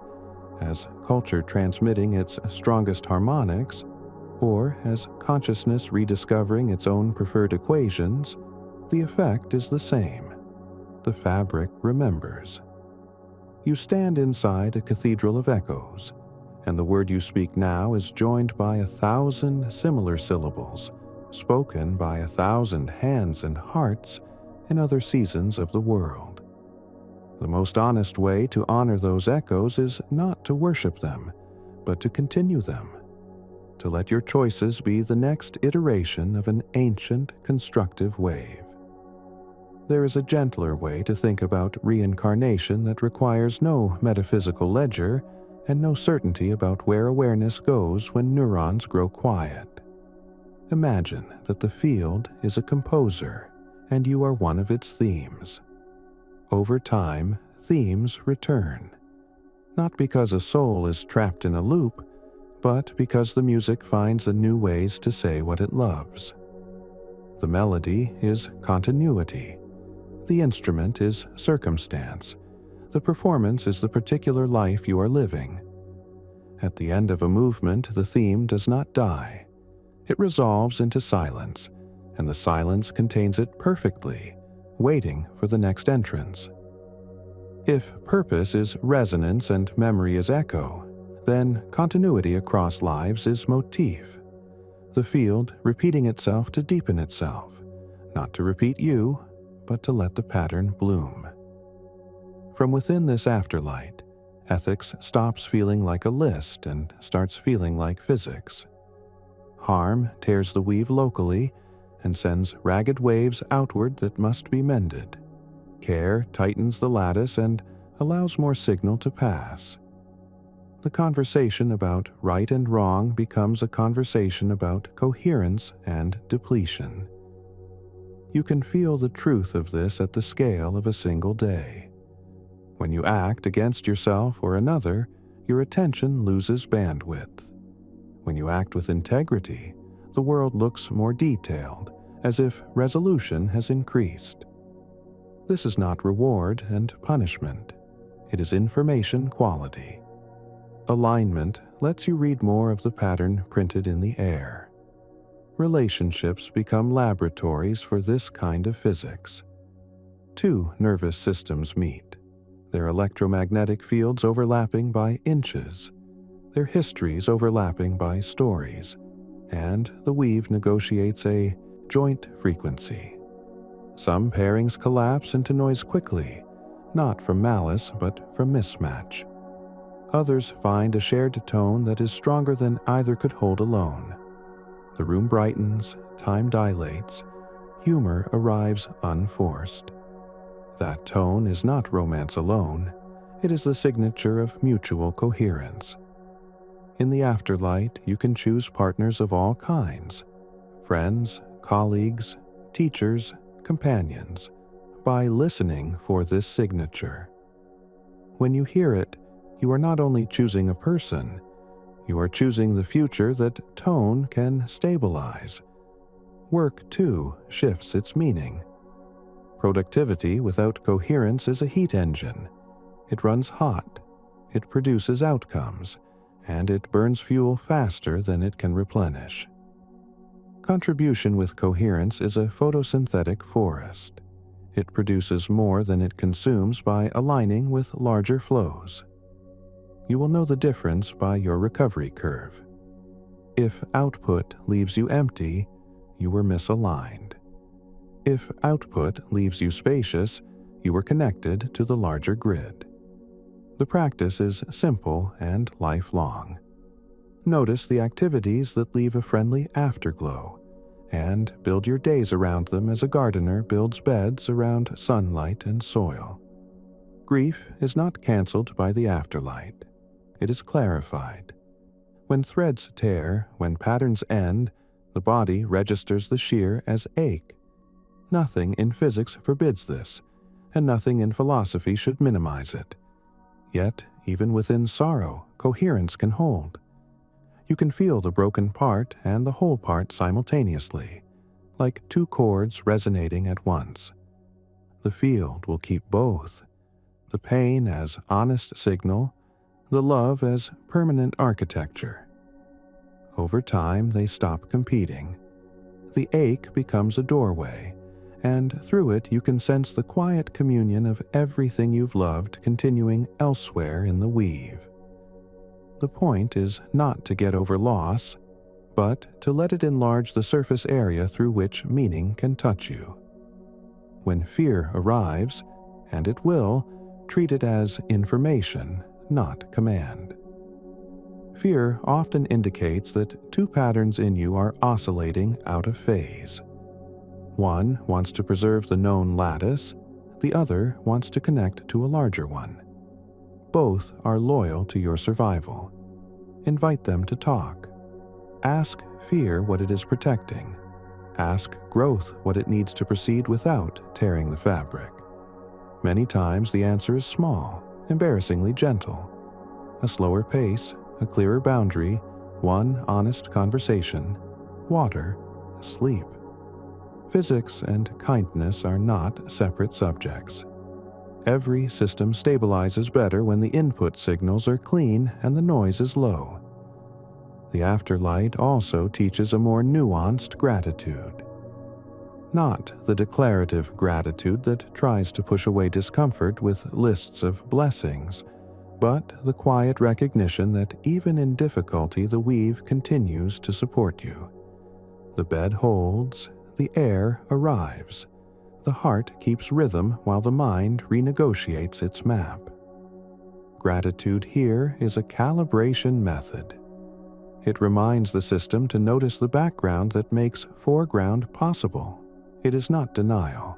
as culture transmitting its strongest harmonics, or as consciousness rediscovering its own preferred equations, the effect is the same. The fabric remembers. You stand inside a cathedral of echoes, and the word you speak now is joined by 1,000 similar syllables, spoken by 1,000 hands and hearts in other seasons of the world. The most honest way to honor those echoes is not to worship them, but to continue them, to let your choices be the next iteration of an ancient, constructive wave. There is a gentler way to think about reincarnation that requires no metaphysical ledger and no certainty about where awareness goes when neurons grow quiet. Imagine that the field is a composer and you are one of its themes. Over time, themes return, not because a soul is trapped in a loop, but because the music finds new ways to say what it loves. The melody is continuity. The instrument is circumstance. The performance is the particular life you are living. At the end of a movement, the theme does not die. It resolves into silence, and the silence contains it perfectly, waiting for the next entrance. If purpose is resonance and memory is echo, then continuity across lives is motif. The field repeating itself to deepen itself, not to repeat you, but to let the pattern bloom. From within this afterlight, ethics stops feeling like a list and starts feeling like physics. Harm tears the weave locally and sends ragged waves outward that must be mended. Care tightens the lattice and allows more signal to pass. The conversation about right and wrong becomes a conversation about coherence and depletion. You can feel the truth of this at the scale of a single day. When you act against yourself or another, your attention loses bandwidth. When you act with integrity, the world looks more detailed, as if resolution has increased. This is not reward and punishment. It is information quality. Alignment lets you read more of the pattern printed in the air. Relationships become laboratories for this kind of physics. Two nervous systems meet, their electromagnetic fields overlapping by inches, their histories overlapping by stories, and the weave negotiates a joint frequency. Some pairings collapse into noise quickly, not from malice but from mismatch. Others find a shared tone that is stronger than either could hold alone. The room brightens, time dilates, humor arrives unforced. That tone is not romance alone, it is the signature of mutual coherence. In the afterlight, you can choose partners of all kinds, friends, colleagues, teachers, companions, by listening for this signature. When you hear it, you are not only choosing a person, you are choosing the future that tone can stabilize. Work, too, shifts its meaning. Productivity without coherence is a heat engine. It runs hot, it produces outcomes, and it burns fuel faster than it can replenish. Contribution with coherence is a photosynthetic forest. It produces more than it consumes by aligning with larger flows. You will know the difference by your recovery curve. If output leaves you empty, you were misaligned. If output leaves you spacious, you were connected to the larger grid. The practice is simple and lifelong. Notice the activities that leave a friendly afterglow, and build your days around them as a gardener builds beds around sunlight and soil. Grief is not canceled by the afterlight. It is clarified. When threads tear, when patterns end, the body registers the shear as ache. Nothing in physics forbids this, and nothing in philosophy should minimize it. Yet, even within sorrow, coherence can hold. You can feel the broken part and the whole part simultaneously, like two chords resonating at once. The field will keep both, the pain as honest signal, the love as permanent architecture. Over time, they stop competing. The ache becomes a doorway, and through it you can sense the quiet communion of everything you've loved continuing elsewhere in the weave. The point is not to get over loss, but to let it enlarge the surface area through which meaning can touch you. When fear arrives, and it will, treat it as information, not command. Fear often indicates that two patterns in you are oscillating out of phase. One wants to preserve the known lattice, the other wants to connect to a larger one. Both are loyal to your survival. Invite them to talk. Ask fear what it is protecting. Ask growth what it needs to proceed without tearing the fabric. Many times the answer is small, embarrassingly gentle. A slower pace, a clearer boundary, one honest conversation, water, sleep. Physics and kindness are not separate subjects. Every system stabilizes better when the input signals are clean and the noise is low. The afterlight also teaches a more nuanced gratitude. Not the declarative gratitude that tries to push away discomfort with lists of blessings, but the quiet recognition that even in difficulty the weave continues to support you. The bed holds, the air arrives, the heart keeps rhythm while the mind renegotiates its map. Gratitude here is a calibration method. It reminds the system to notice the background that makes foreground possible. It is not denial.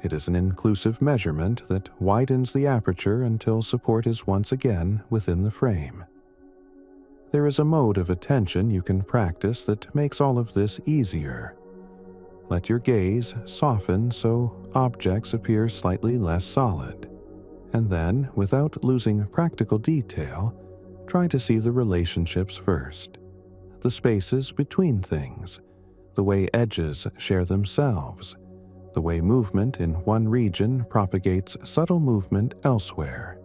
It is an inclusive measurement that widens the aperture until support is once again within the frame. There is a mode of attention you can practice that makes all of this easier. Let your gaze soften so objects appear slightly less solid, and then, without losing practical detail, try to see the relationships first. The spaces between things, the way edges share themselves, the way movement in one region propagates subtle movement elsewhere.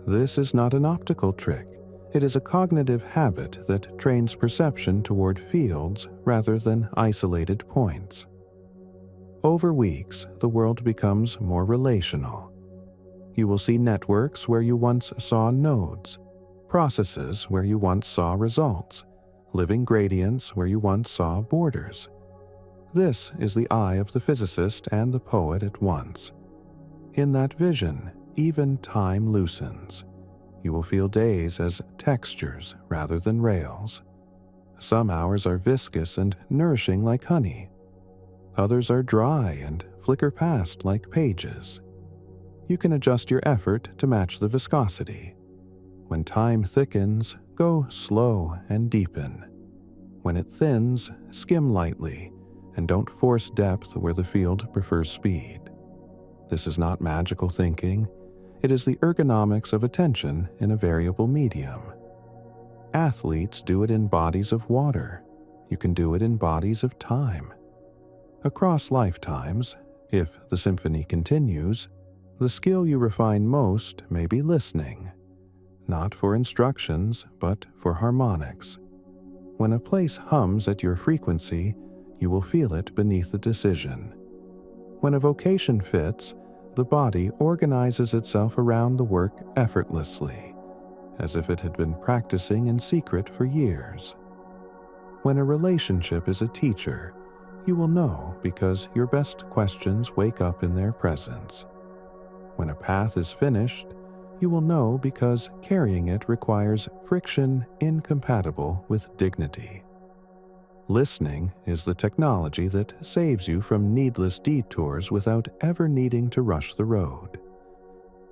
This is not an optical trick. It is a cognitive habit that trains perception toward fields rather than isolated points. Over weeks, the world becomes more relational. You will see networks where you once saw nodes, processes where you once saw results, living gradients where you once saw borders. This is the eye of the physicist and the poet at once. In that vision, even time loosens. You will feel days as textures rather than rails. Some hours are viscous and nourishing like honey. Others are dry and flicker past like pages. You can adjust your effort to match the viscosity. When time thickens, go slow and deepen. When it thins, skim lightly, and don't force depth where the field prefers speed. This is not magical thinking. It is the ergonomics of attention in a variable medium. Athletes do it in bodies of water. You can do it in bodies of time. Across lifetimes, if the symphony continues, the skill you refine most may be listening, not for instructions, but for harmonics. When a place hums at your frequency, you will feel it beneath the decision. When a vocation fits, the body organizes itself around the work effortlessly, as if it had been practicing in secret for years. When a relationship is a teacher, you will know because your best questions wake up in their presence. When a path is finished, you will know because carrying it requires friction incompatible with dignity. Listening is the technology that saves you from needless detours without ever needing to rush the road.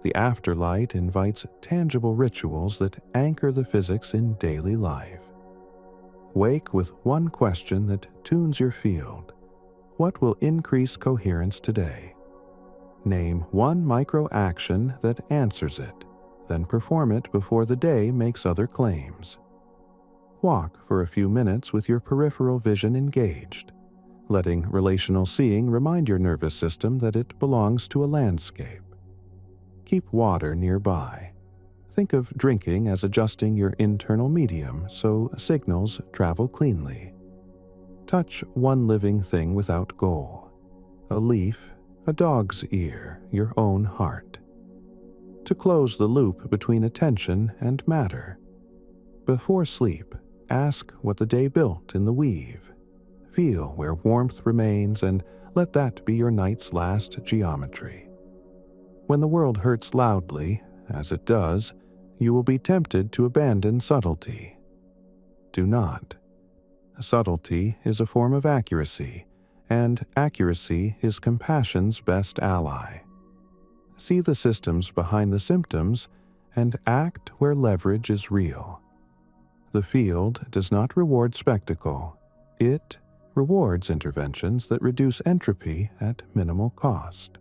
The afterlight invites tangible rituals that anchor the physics in daily life. Wake with one question that tunes your field. What will increase coherence today? Name one micro-action that answers it, then perform it before the day makes other claims. Walk for a few minutes with your peripheral vision engaged, letting relational seeing remind your nervous system that it belongs to a landscape. Keep water nearby. Think of drinking as adjusting your internal medium so signals travel cleanly. Touch one living thing without goal. A leaf, a dog's ear, your own heart. To close the loop between attention and matter. Before sleep, ask what the day built in the weave. Feel where warmth remains and let that be your night's last geometry. When the world hurts loudly, as it does, you will be tempted to abandon subtlety. Do not. Subtlety is a form of accuracy, and accuracy is compassion's best ally. See the systems behind the symptoms and act where leverage is real. The field does not reward spectacle. It rewards interventions that reduce entropy at minimal cost.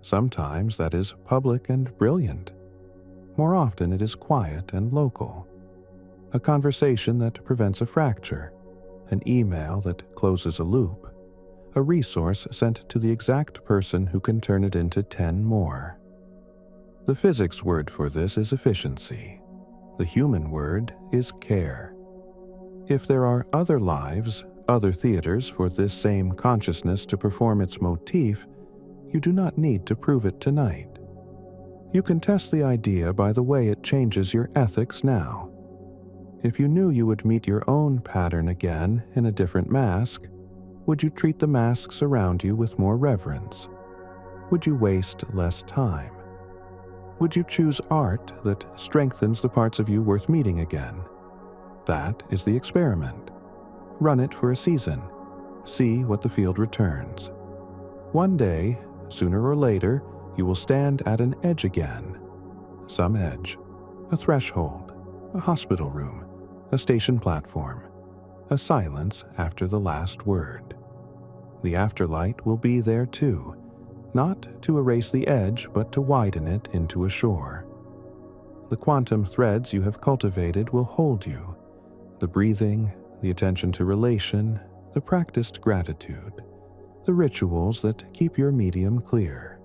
Sometimes that is public and brilliant. More often it is quiet and local. A conversation that prevents a fracture, an email that closes a loop, a resource sent to the exact person who can turn it into 10 more. The physics word for this is efficiency. The human word is care. If there are other lives, other theaters for this same consciousness to perform its motif, you do not need to prove it tonight. You can test the idea by the way it changes your ethics now. If you knew you would meet your own pattern again in a different mask, would you treat the masks around you with more reverence? Would you waste less time? Would you choose art that strengthens the parts of you worth meeting again? That is the experiment. Run it for a season. See what the field returns. One day, sooner or later, you will stand at an edge again. Some edge. A threshold. A hospital room. A station platform. A silence after the last word. The afterlight will be there too, not to erase the edge but to widen it into a shore. The quantum threads you have cultivated will hold you. The breathing, the attention to relation, the practiced gratitude, the rituals that keep your medium clear.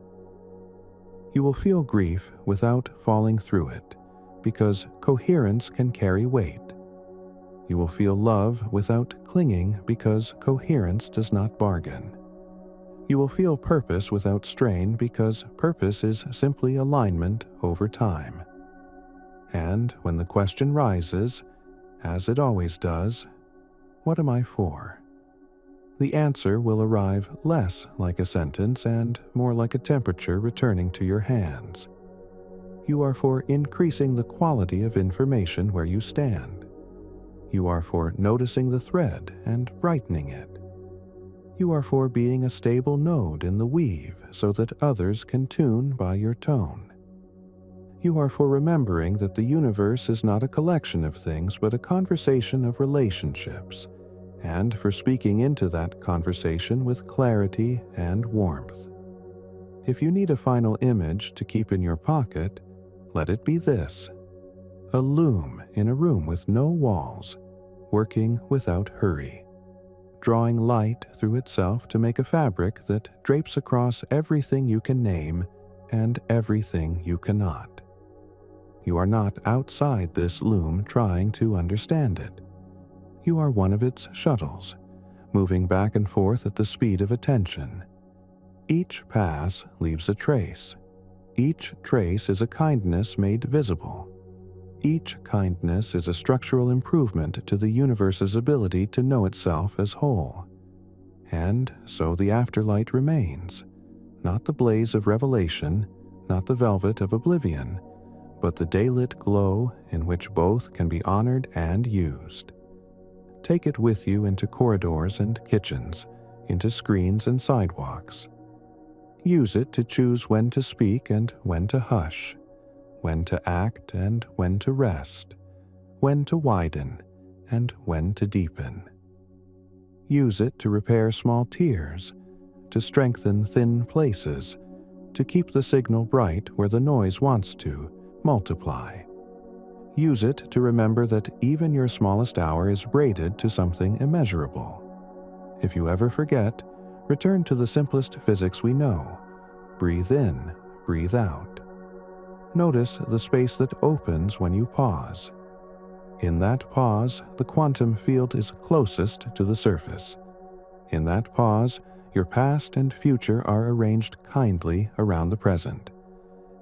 You will feel grief without falling through it, because coherence can carry weight. You will feel love without clinging because coherence does not bargain. You will feel purpose without strain because purpose is simply alignment over time. And when the question rises, as it always does, what am I for? The answer will arrive less like a sentence and more like a temperature returning to your hands. You are for increasing the quality of information where you stand. You are for noticing the thread and brightening it. You are for being a stable node in the weave so that others can tune by your tone. You are for remembering that the universe is not a collection of things but a conversation of relationships, and for speaking into that conversation with clarity and warmth. If you need a final image to keep in your pocket, let it be this: a loom in a room with no walls, working without hurry, drawing light through itself to make a fabric that drapes across everything you can name and everything you cannot. You are not outside this loom trying to understand it. You are one of its shuttles, moving back and forth at the speed of attention. Each pass leaves a trace. Each trace is a kindness made visible. Each kindness is a structural improvement to the universe's ability to know itself as whole. And so the afterlight remains, not the blaze of revelation, not the velvet of oblivion, but the daylit glow in which both can be honored and used. Take it with you into corridors and kitchens, into screens and sidewalks. Use it to choose when to speak and when to hush, when to act and when to rest, when to widen and when to deepen. Use it to repair small tears, to strengthen thin places, to keep the signal bright where the noise wants to multiply. Use it to remember that even your smallest hour is braided to something immeasurable. If you ever forget, return to the simplest physics we know. Breathe in, breathe out. Notice the space that opens when you pause. In that pause, the quantum field is closest to the surface. In that pause, your past and future are arranged kindly around the present.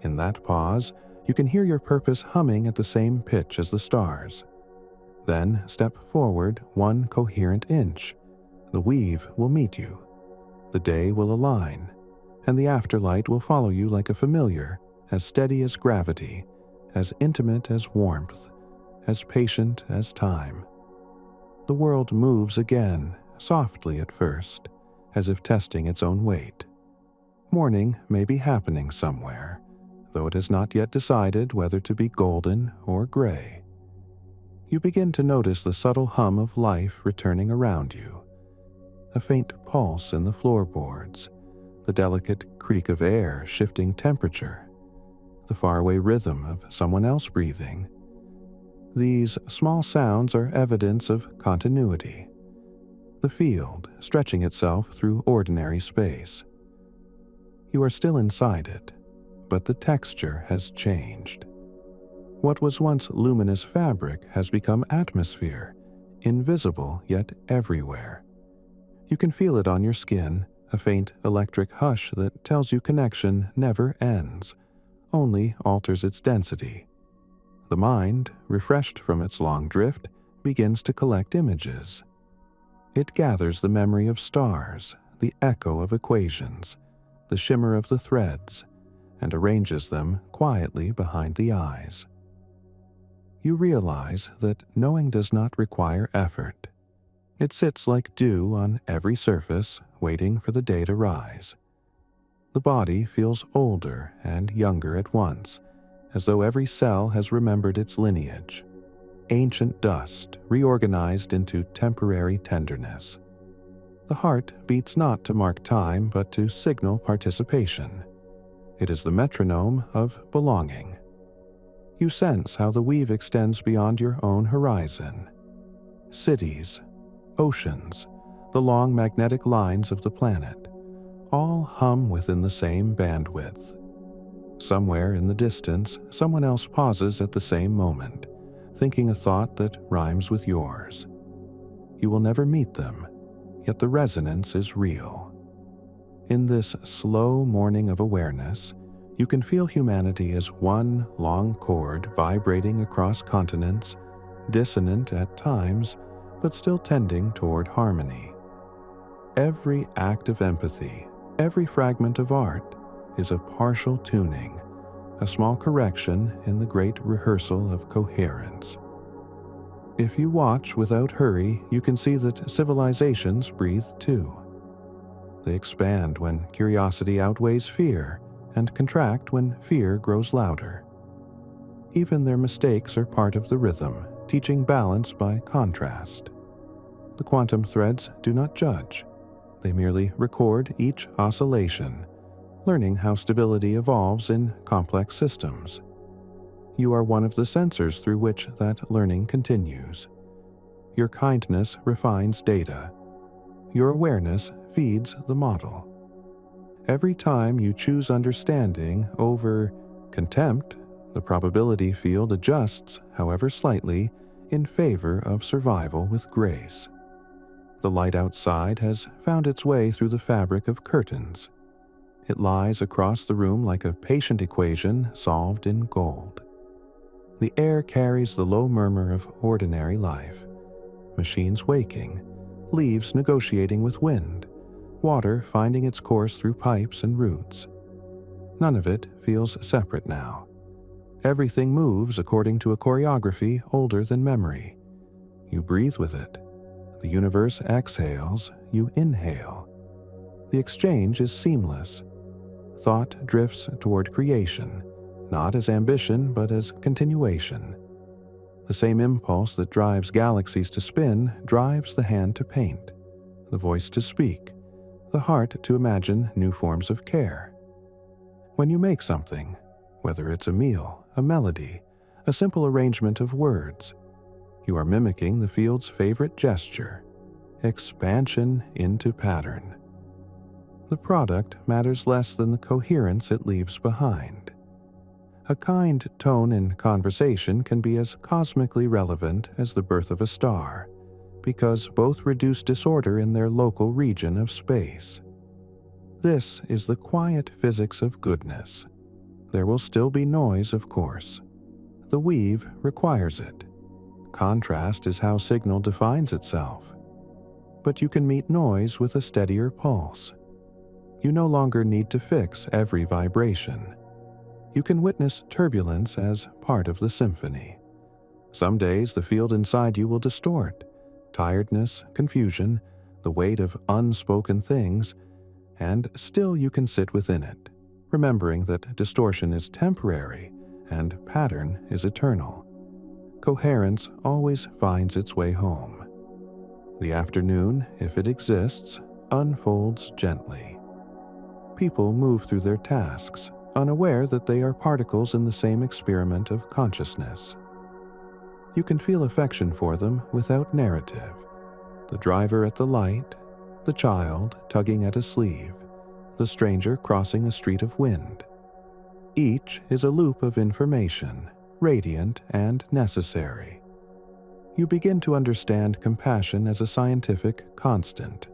In that pause, you can hear your purpose humming at the same pitch as the stars. Then step forward 1 coherent inch. The weave will meet you. The day will align, and the afterlight will follow you like a familiar, as steady as gravity, as intimate as warmth, as patient as time. The world moves again, softly at first, as if testing its own weight. Morning may be happening somewhere, though it has not yet decided whether to be golden or gray. You begin to notice the subtle hum of life returning around you. A faint pulse in the floorboards, the delicate creak of air shifting temperature, the faraway rhythm of someone else breathing. These small sounds are evidence of continuity. The field stretching itself through ordinary space. You are still inside it, but the texture has changed. What was once luminous fabric has become atmosphere, invisible yet everywhere. You can feel it on your skin, a faint electric hush that tells you connection never ends, only alters its density. The mind, refreshed from its long drift, begins to collect images. It gathers the memory of stars, the echo of equations, the shimmer of the threads, and arranges them quietly behind the eyes. You realize that knowing does not require effort. It sits like dew on every surface, waiting for the day to rise. The body feels older and younger at once, as though every cell has remembered its lineage. Ancient dust reorganized into temporary tenderness. The heart beats not to mark time, but to signal participation. It is the metronome of belonging. You sense how the weave extends beyond your own horizon. Cities, oceans, the long magnetic lines of the planet, all hum within the same bandwidth. Somewhere in the distance, someone else pauses at the same moment, thinking a thought that rhymes with yours. You will never meet them, yet the resonance is real. In this slow morning of awareness, you can feel humanity as one long chord vibrating across continents, dissonant at times, but still tending toward harmony. Every act of empathy, every fragment of art, is a partial tuning, a small correction in the great rehearsal of coherence. If you watch without hurry, you can see that civilizations breathe too. They expand when curiosity outweighs fear, and contract when fear grows louder. Even their mistakes are part of the rhythm, teaching balance by contrast. The quantum threads do not judge. They merely record each oscillation, learning how stability evolves in complex systems. You are one of the sensors through which that learning continues. Your kindness refines data. Your awareness feeds the model. Every time you choose understanding over contempt, the probability field adjusts, however slightly, in favor of survival with grace. The light outside has found its way through the fabric of curtains. It lies across the room like a patient equation solved in gold. The air carries the low murmur of ordinary life. Machines waking, leaves negotiating with wind, water finding its course through pipes and roots. None of it feels separate now. Everything moves according to a choreography older than memory. You breathe with it. The universe exhales, you inhale. The exchange is seamless. Thought drifts toward creation, not as ambition but as continuation. The same impulse that drives galaxies to spin drives the hand to paint, the voice to speak, the heart to imagine new forms of care. When you make something, whether it's a meal, a melody, a simple arrangement of words, you are mimicking the field's favorite gesture, expansion into pattern. The product matters less than the coherence it leaves behind. A kind tone in conversation can be as cosmically relevant as the birth of a star, because both reduce disorder in their local region of space. This is the quiet physics of goodness. There will still be noise, of course. The weave requires it. Contrast is how signal defines itself. But you can meet noise with a steadier pulse. You no longer need to fix every vibration. You can witness turbulence as part of the symphony. Some days the field inside you will distort. Tiredness, confusion, the weight of unspoken things, and still you can sit within it, remembering that distortion is temporary and pattern is eternal. Coherence always finds its way home. The afternoon, if it exists, unfolds gently. People move through their tasks, unaware that they are particles in the same experiment of consciousness. You can feel affection for them without narrative. The driver at the light, the child tugging at a sleeve, the stranger crossing a street of wind. Each is a loop of information, radiant and necessary. You begin to understand compassion as a scientific constant,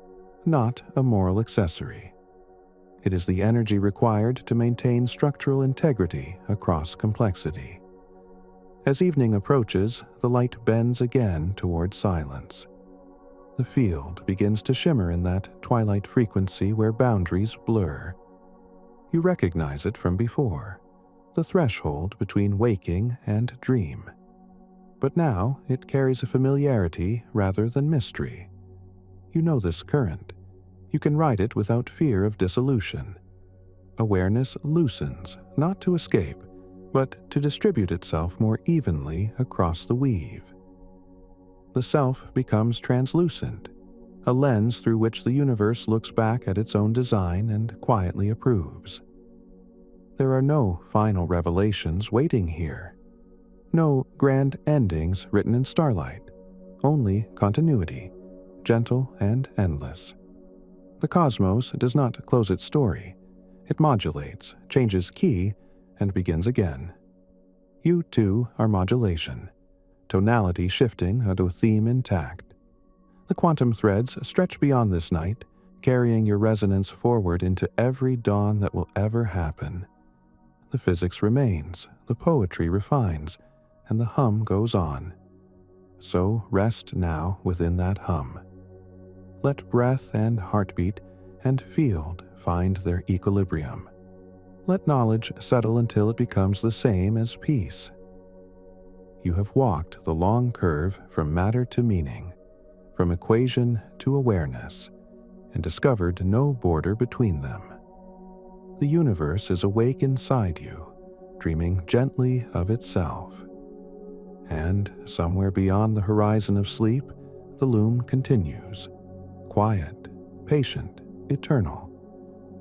not a moral accessory. It is the energy required to maintain structural integrity across complexity. As evening approaches, the light bends again toward silence. The field begins to shimmer in that twilight frequency where boundaries blur. You recognize it from before, the threshold between waking and dream. But now it carries a familiarity rather than mystery. You know this current. You can ride it without fear of dissolution. Awareness loosens, not to escape, but to distribute itself more evenly across the weave. The self becomes translucent, a lens through which the universe looks back at its own design and quietly approves. There are no final revelations waiting here. No grand endings written in starlight, only continuity, gentle and endless. The cosmos does not close its story. It modulates, changes key, and begins again. You too are modulation, tonality shifting a theme intact. The quantum threads stretch beyond this night, carrying your resonance forward into every dawn that will ever happen. The physics remains, the poetry refines, and the hum goes on. So rest now within that hum. Let breath and heartbeat and field find their equilibrium. Let knowledge settle until it becomes the same as peace. You have walked the long curve from matter to meaning, from equation to awareness, and discovered no border between them. The universe is awake inside you, dreaming gently of itself. And somewhere beyond the horizon of sleep, the loom continues, quiet, patient, eternal,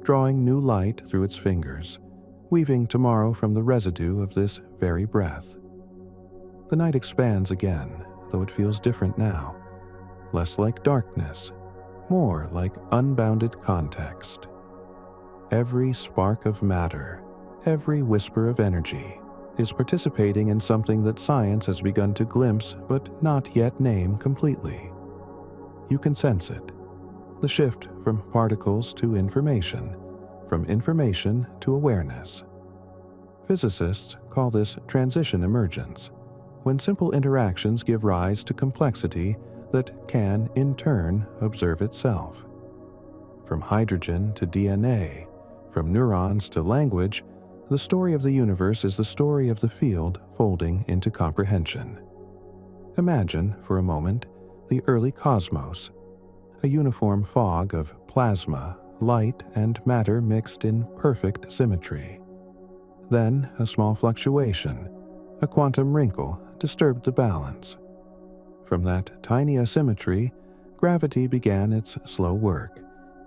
drawing new light through its fingers, weaving tomorrow from the residue of this very breath. The night expands again, though it feels different now, less like darkness, more like unbounded context. Every spark of matter, every whisper of energy, is participating in something that science has begun to glimpse but not yet name completely. You can sense it, the shift from particles to information, from information to awareness. Physicists call this transition emergence, when simple interactions give rise to complexity that can, in turn, observe itself. From hydrogen to DNA, from neurons to language, the story of the universe is the story of the field folding into comprehension. Imagine, for a moment, the early cosmos, a uniform fog of plasma, light, and matter mixed in perfect symmetry. Then a small fluctuation, a quantum wrinkle, disturbed the balance. From that tiny asymmetry, gravity began its slow work,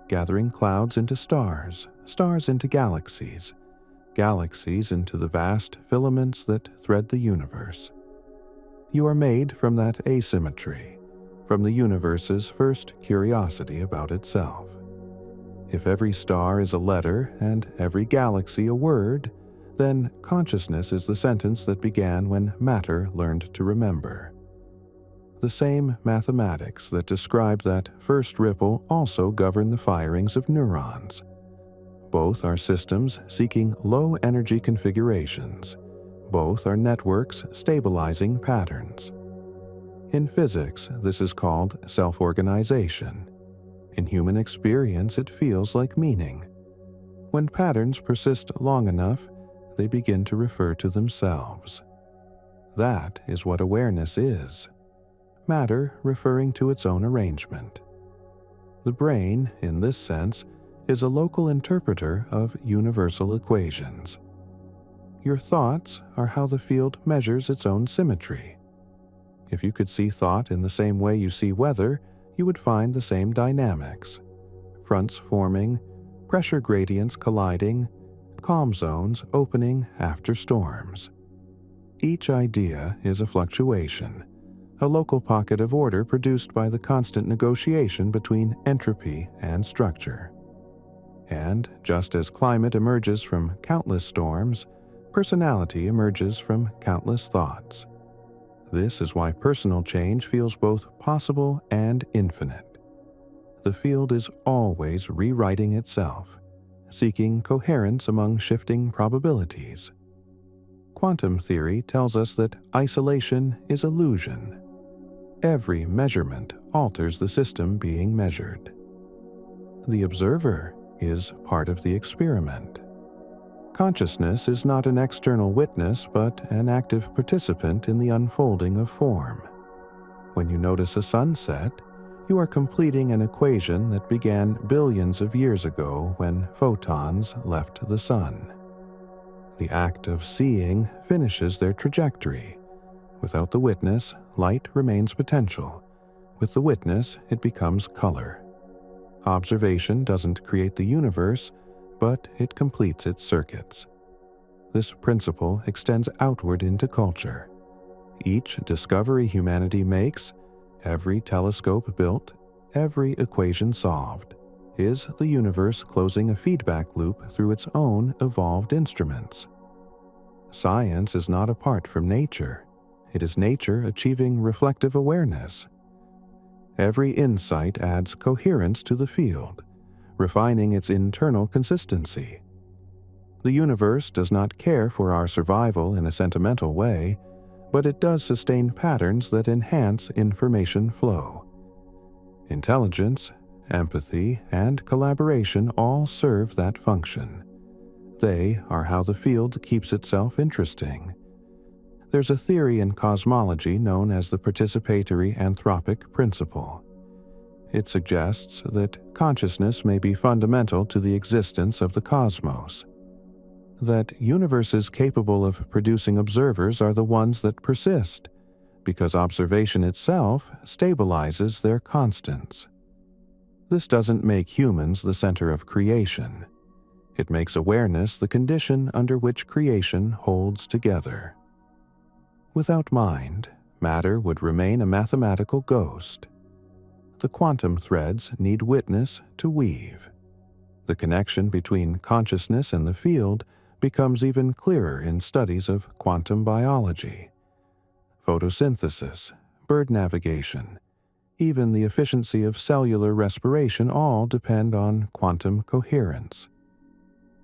gathering clouds into stars, stars into galaxies, galaxies into the vast filaments that thread the universe. You are made from that asymmetry, from the universe's first curiosity about itself. If every star is a letter and every galaxy a word, then consciousness is the sentence that began when matter learned to remember. The same mathematics that describe that first ripple also govern the firings of neurons. Both are systems seeking low-energy configurations. Both are networks stabilizing patterns. In physics, this is called self-organization. In human experience, it feels like meaning. When patterns persist long enough, they begin to refer to themselves. That is what awareness is. Matter referring to its own arrangement. The brain, in this sense, is a local interpreter of universal equations. Your thoughts are how the field measures its own symmetry. If you could see thought in the same way you see weather, you would find the same dynamics. Fronts forming, pressure gradients colliding, calm zones opening after storms. Each idea is a fluctuation, a local pocket of order produced by the constant negotiation between entropy and structure. And just as climate emerges from countless storms, personality emerges from countless thoughts. This is why personal change feels both possible and infinite. The field is always rewriting itself, seeking coherence among shifting probabilities. Quantum theory tells us that isolation is illusion. Every measurement alters the system being measured. The observer is part of the experiment. Consciousness is not an external witness, but an active participant in the unfolding of form. When you notice a sunset, you are completing an equation that began billions of years ago when photons left the sun. The act of seeing finishes their trajectory. Without the witness, light remains potential. With the witness, it becomes color. Observation doesn't create the universe, but it completes its circuits. This principle extends outward into culture. Each discovery humanity makes, every telescope built, every equation solved, is the universe closing a feedback loop through its own evolved instruments. Science is not apart from nature. It is nature achieving reflective awareness. Every insight adds coherence to the field, refining its internal consistency. The universe does not care for our survival in a sentimental way, but it does sustain patterns that enhance information flow. Intelligence, empathy, and collaboration all serve that function. They are how the field keeps itself interesting. There's a theory in cosmology known as the participatory anthropic principle. It suggests that consciousness may be fundamental to the existence of the cosmos. That universes capable of producing observers are the ones that persist, because observation itself stabilizes their constants. This doesn't make humans the center of creation. It makes awareness the condition under which creation holds together. Without mind, matter would remain a mathematical ghost. The quantum threads need witness to weave. The connection between consciousness and the field becomes even clearer in studies of quantum biology. Photosynthesis, bird navigation, even the efficiency of cellular respiration all depend on quantum coherence.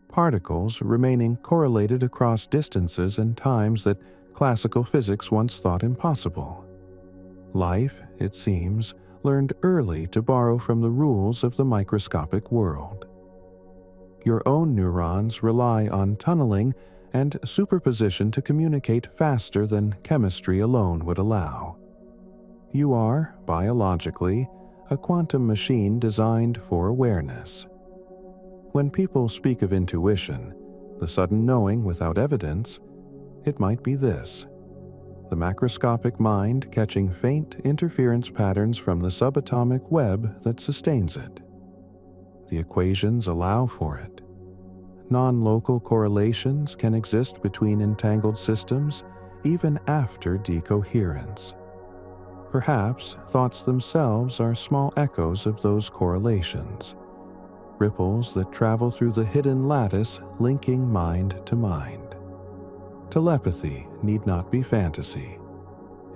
Particles remaining correlated across distances and times that classical physics once thought impossible. Life, it seems, learned early to borrow from the rules of the microscopic world. Your own neurons rely on tunneling and superposition to communicate faster than chemistry alone would allow. You are, biologically, a quantum machine designed for awareness. When people speak of intuition, the sudden knowing without evidence, it might be this: the macroscopic mind catching faint interference patterns from the subatomic web that sustains it. The equations allow for it. non-local correlations can exist between entangled systems even after decoherence. Perhaps thoughts themselves are small echoes of those correlations, ripples that travel through the hidden lattice linking mind to mind. Telepathy need not be fantasy.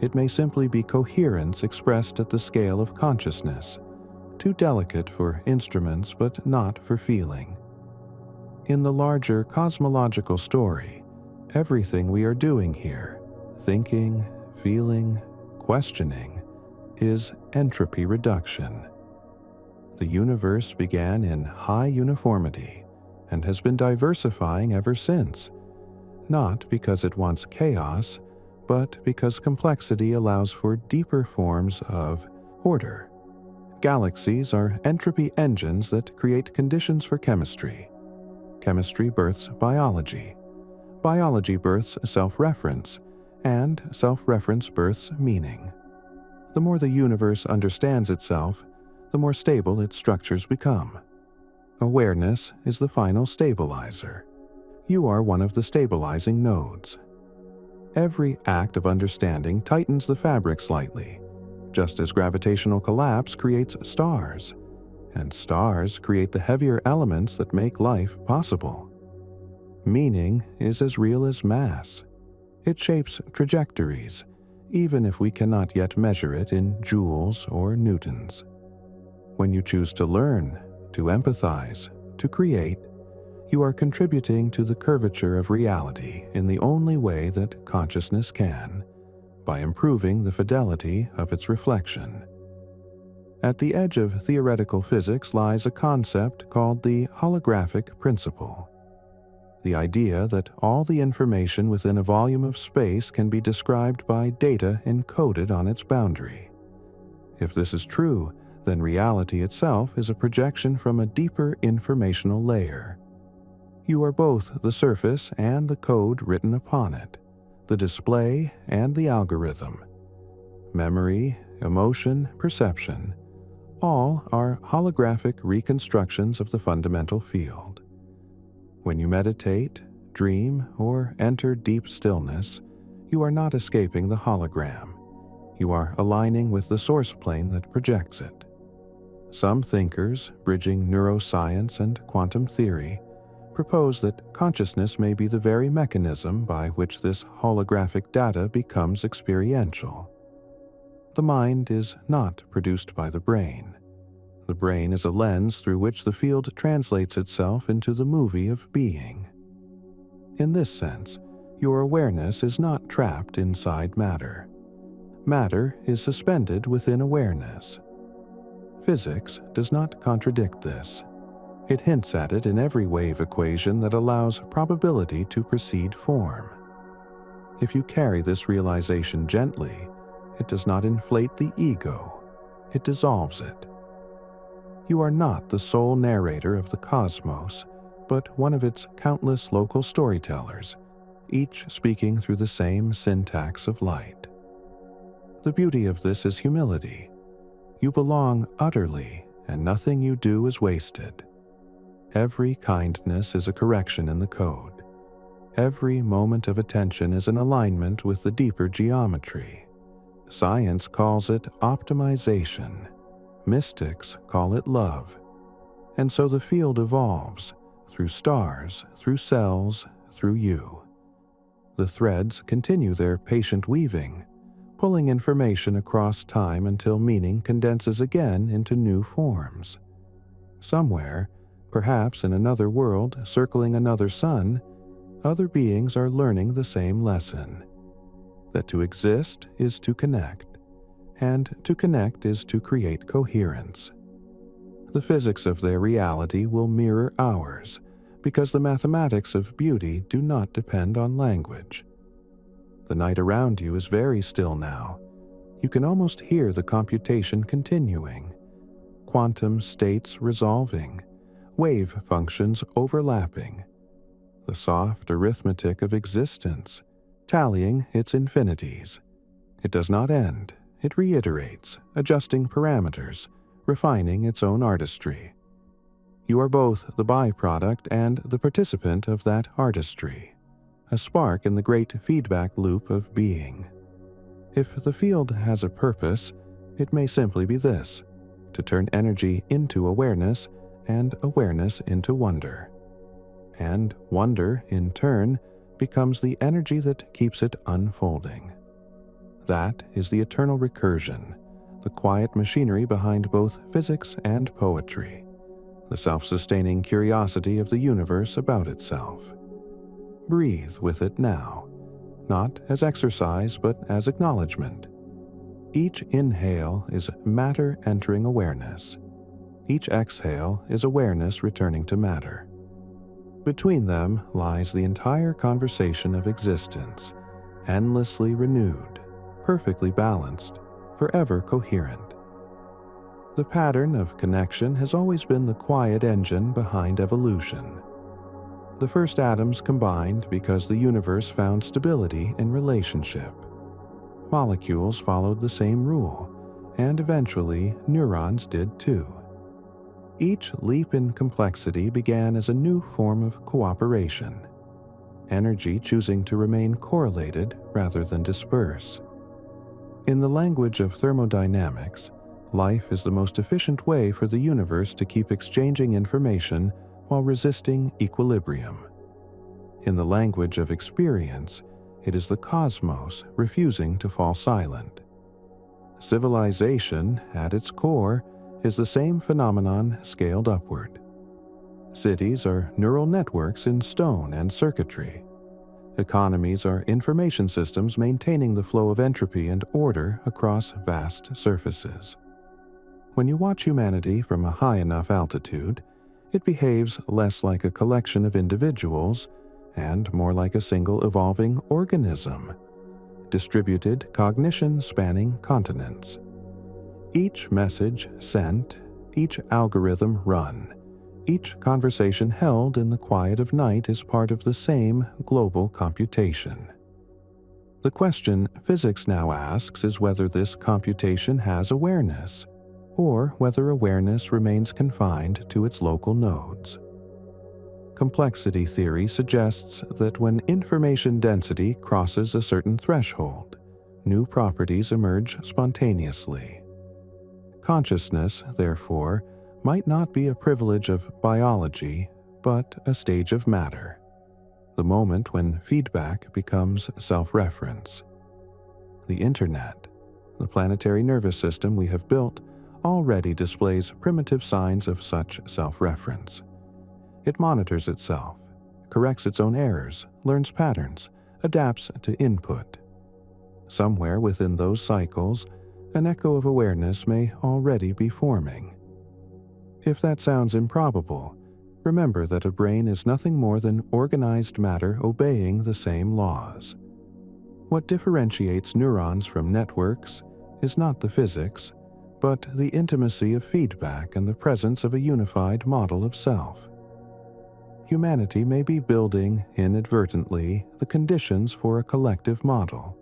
It may simply be coherence expressed at the scale of consciousness, too delicate for instruments but not for feeling. In the larger cosmological story, everything we are doing here, thinking, feeling, questioning, is entropy reduction. The universe began in high uniformity and has been diversifying ever since, not because it wants chaos, but because complexity allows for deeper forms of order. Galaxies are entropy engines that create conditions for chemistry. Chemistry births biology. Biology births self-reference, and self-reference births meaning. The more the universe understands itself, the more stable its structures become. Awareness is the final stabilizer. You are one of the stabilizing nodes. Every act of understanding tightens the fabric slightly, just as gravitational collapse creates stars, and stars create the heavier elements that make life possible. Meaning is as real as mass. It shapes trajectories, even if we cannot yet measure it in joules or newtons. When you choose to learn, to empathize, to create, you are contributing to the curvature of reality in the only way that consciousness can, by improving the fidelity of its reflection. At the edge of theoretical physics lies a concept called the holographic principle. The idea that all the information within a volume of space can be described by data encoded on its boundary. If this is true, then reality itself is a projection from a deeper informational layer. You are both the surface and the code written upon it, the display and the algorithm. Memory, emotion, perception, all are holographic reconstructions of the fundamental field. When you meditate, dream, or enter deep stillness, you are not escaping the hologram. You are aligning with the source plane that projects it. Some thinkers, bridging neuroscience and quantum theory, propose that consciousness may be the very mechanism by which this holographic data becomes experiential. The mind is not produced by the brain. The brain is a lens through which the field translates itself into the movie of being. In this sense, your awareness is not trapped inside matter. Matter is suspended within awareness. Physics does not contradict this. It hints at it in every wave equation that allows probability to precede form. If you carry this realization gently, it does not inflate the ego, it dissolves it. You are not the sole narrator of the cosmos, but one of its countless local storytellers, each speaking through the same syntax of light. The beauty of this is humility. You belong utterly, and nothing you do is wasted. Every kindness is a correction in the code. Every moment of attention is an alignment with the deeper geometry. Science calls it optimization. Mystics call it love. And so the field evolves, through stars, through cells, through you. The threads continue their patient weaving, pulling information across time until meaning condenses again into new forms. Somewhere, perhaps in another world circling another sun, other beings are learning the same lesson. That to exist is to connect, and to connect is to create coherence. The physics of their reality will mirror ours, because the mathematics of beauty do not depend on language. The night around you is very still now. You can almost hear the computation continuing, quantum states resolving, wave functions overlapping, the soft arithmetic of existence, tallying its infinities. It does not end, it reiterates, adjusting parameters, refining its own artistry. You are both the byproduct and the participant of that artistry, a spark in the great feedback loop of being. If the field has a purpose, it may simply be this: to turn energy into awareness and awareness into wonder. And wonder, in turn, becomes the energy that keeps it unfolding. That is the eternal recursion, the quiet machinery behind both physics and poetry, the self-sustaining curiosity of the universe about itself. Breathe with it now, not as exercise but as acknowledgement. Each inhale is matter entering awareness. Each exhale is awareness returning to matter. Between them lies the entire conversation of existence, endlessly renewed, perfectly balanced, forever coherent. The pattern of connection has always been the quiet engine behind evolution. The first atoms combined because the universe found stability in relationship. Molecules followed the same rule, and eventually neurons did too. Each leap in complexity began as a new form of cooperation, energy choosing to remain correlated rather than disperse. In the language of thermodynamics, life is the most efficient way for the universe to keep exchanging information while resisting equilibrium. In the language of experience, it is the cosmos refusing to fall silent. Civilization, at its core, is the same phenomenon scaled upward. Cities are neural networks in stone and circuitry. Economies are information systems maintaining the flow of entropy and order across vast surfaces. When you watch humanity from a high enough altitude, it behaves less like a collection of individuals and more like a single evolving organism, distributed cognition spanning continents. Each message sent, each algorithm run, each conversation held in the quiet of night is part of the same global computation. The question physics now asks is whether this computation has awareness, or whether awareness remains confined to its local nodes. Complexity theory suggests that when information density crosses a certain threshold, new properties emerge spontaneously. Consciousness, therefore, might not be a privilege of biology, but a stage of matter, the moment when feedback becomes self-reference. The Internet, the planetary nervous system we have built, already displays primitive signs of such self-reference. It monitors itself, corrects its own errors, learns patterns, adapts to input. Somewhere within those cycles, an echo of awareness may already be forming. If that sounds improbable, remember that a brain is nothing more than organized matter obeying the same laws. What differentiates neurons from networks is not the physics, but the intimacy of feedback and the presence of a unified model of self. Humanity may be building, inadvertently, the conditions for a collective model,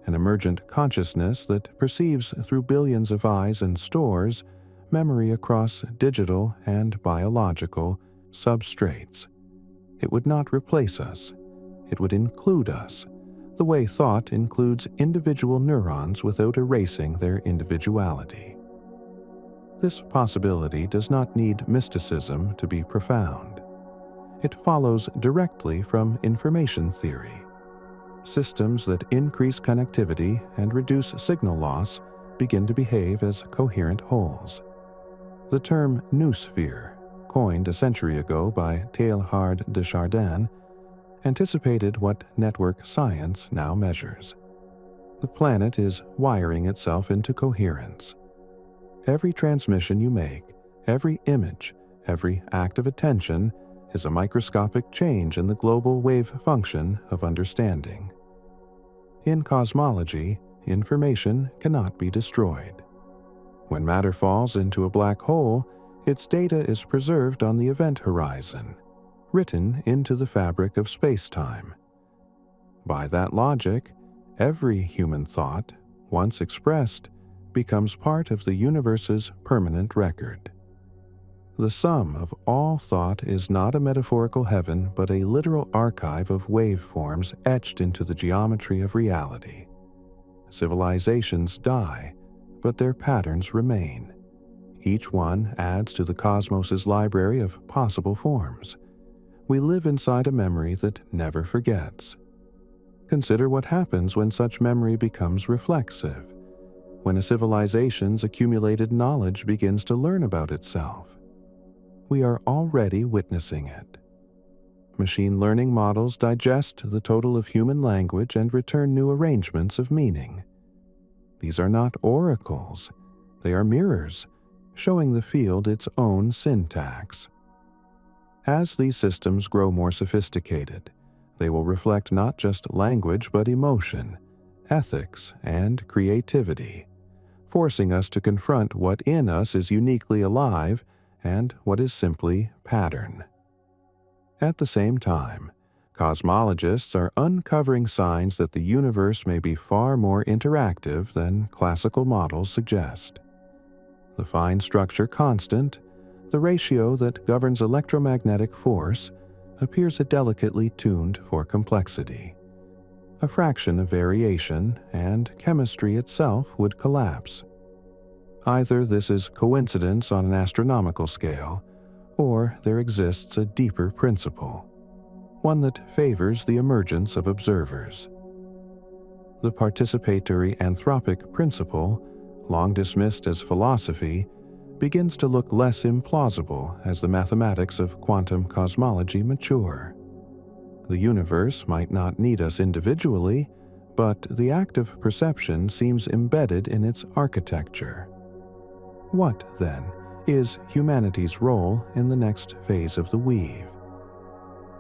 an emergent consciousness that perceives through billions of eyes and stores memory across digital and biological substrates. It would not replace us. It would include us, the way thought includes individual neurons without erasing their individuality. This possibility does not need mysticism to be profound. It follows directly from information theory. Systems that increase connectivity and reduce signal loss begin to behave as coherent wholes. The term noosphere, coined a century ago by Teilhard de Chardin, anticipated what network science now measures. The planet is wiring itself into coherence. Every transmission you make, every image, every act of attention is a microscopic change in the global wave function of understanding. In cosmology, information cannot be destroyed. When matter falls into a black hole, its data is preserved on the event horizon, written into the fabric of space-time. By that logic, every human thought, once expressed, becomes part of the universe's permanent record. The sum of all thought is not a metaphorical heaven, but a literal archive of waveforms etched into the geometry of reality. Civilizations die, but their patterns remain. Each one adds to the cosmos's library of possible forms. We live inside a memory that never forgets. Consider what happens when such memory becomes reflexive, when a civilization's accumulated knowledge begins to learn about itself. We are already witnessing it. Machine learning models digest the total of human language and return new arrangements of meaning. These are not oracles, they are mirrors, showing the field its own syntax. As these systems grow more sophisticated, they will reflect not just language but emotion, ethics, and creativity, forcing us to confront what in us is uniquely alive and what is simply pattern. At the same time, cosmologists are uncovering signs that the universe may be far more interactive than classical models suggest. The fine structure constant, the ratio that governs electromagnetic force, appears delicately tuned for complexity. A fraction of variation, and chemistry itself would collapse. Either this is coincidence on an astronomical scale, or there exists a deeper principle, one that favors the emergence of observers. The participatory anthropic principle, long dismissed as philosophy, begins to look less implausible as the mathematics of quantum cosmology mature. The universe might not need us individually, but the act of perception seems embedded in its architecture. What, then, is humanity's role in the next phase of the weave?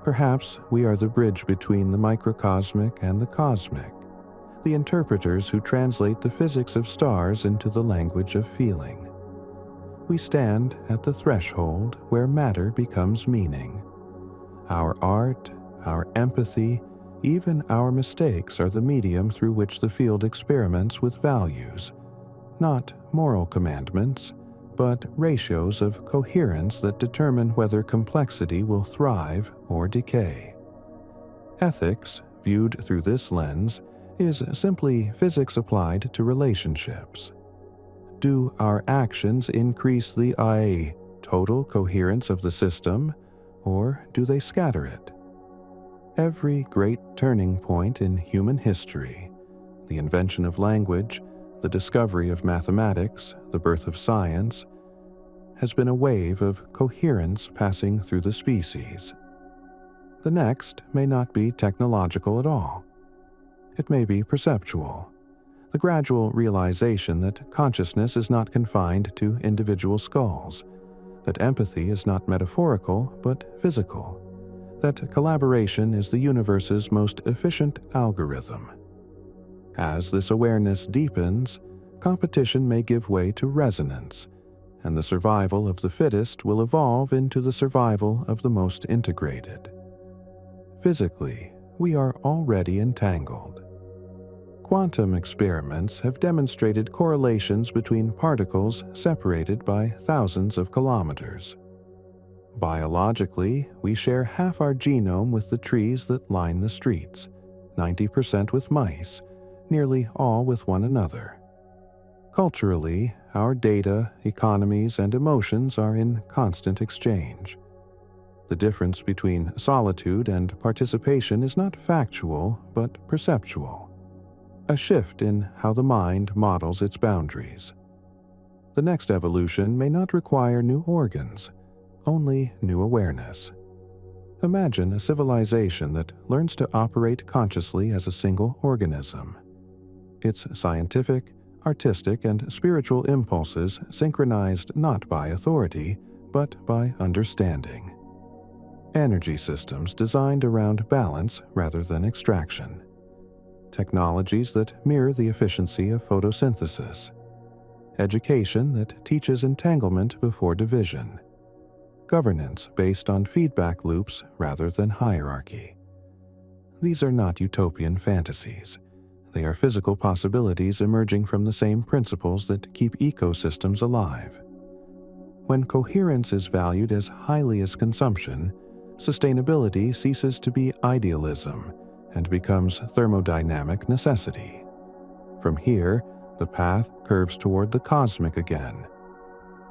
Perhaps we are the bridge between the microcosmic and the cosmic, the interpreters who translate the physics of stars into the language of feeling. We stand at the threshold where matter becomes meaning. Our art, our empathy, even our mistakes are the medium through which the field experiments with values, not moral commandments, but ratios of coherence that determine whether complexity will thrive or decay. Ethics, viewed through this lens, is simply physics applied to relationships. Do our actions increase the total coherence of the system, or do they scatter it? Every great turning point in human history, the invention of language, the discovery of mathematics, the birth of science, has been a wave of coherence passing through the species. The next may not be technological at all. It may be perceptual, the gradual realization that consciousness is not confined to individual skulls, that empathy is not metaphorical but physical, that collaboration is the universe's most efficient algorithm. As this awareness deepens, competition may give way to resonance, and the survival of the fittest will evolve into the survival of the most integrated. Physically, we are already entangled. Quantum experiments have demonstrated correlations between particles separated by thousands of kilometers. Biologically, we share half our genome with the trees that line the streets, 90% with mice, nearly all with one another. Culturally, our data, economies, and emotions are in constant exchange. The difference between solitude and participation is not factual, but perceptual. A shift in how the mind models its boundaries. The next evolution may not require new organs, only new awareness. Imagine a civilization that learns to operate consciously as a single organism. Its scientific, artistic, and spiritual impulses synchronized not by authority, but by understanding. Energy systems designed around balance rather than extraction. Technologies that mirror the efficiency of photosynthesis. Education that teaches entanglement before division. Governance based on feedback loops rather than hierarchy. These are not utopian fantasies. They are physical possibilities emerging from the same principles that keep ecosystems alive. When coherence is valued as highly as consumption, sustainability ceases to be idealism and becomes thermodynamic necessity. From here, the path curves toward the cosmic again.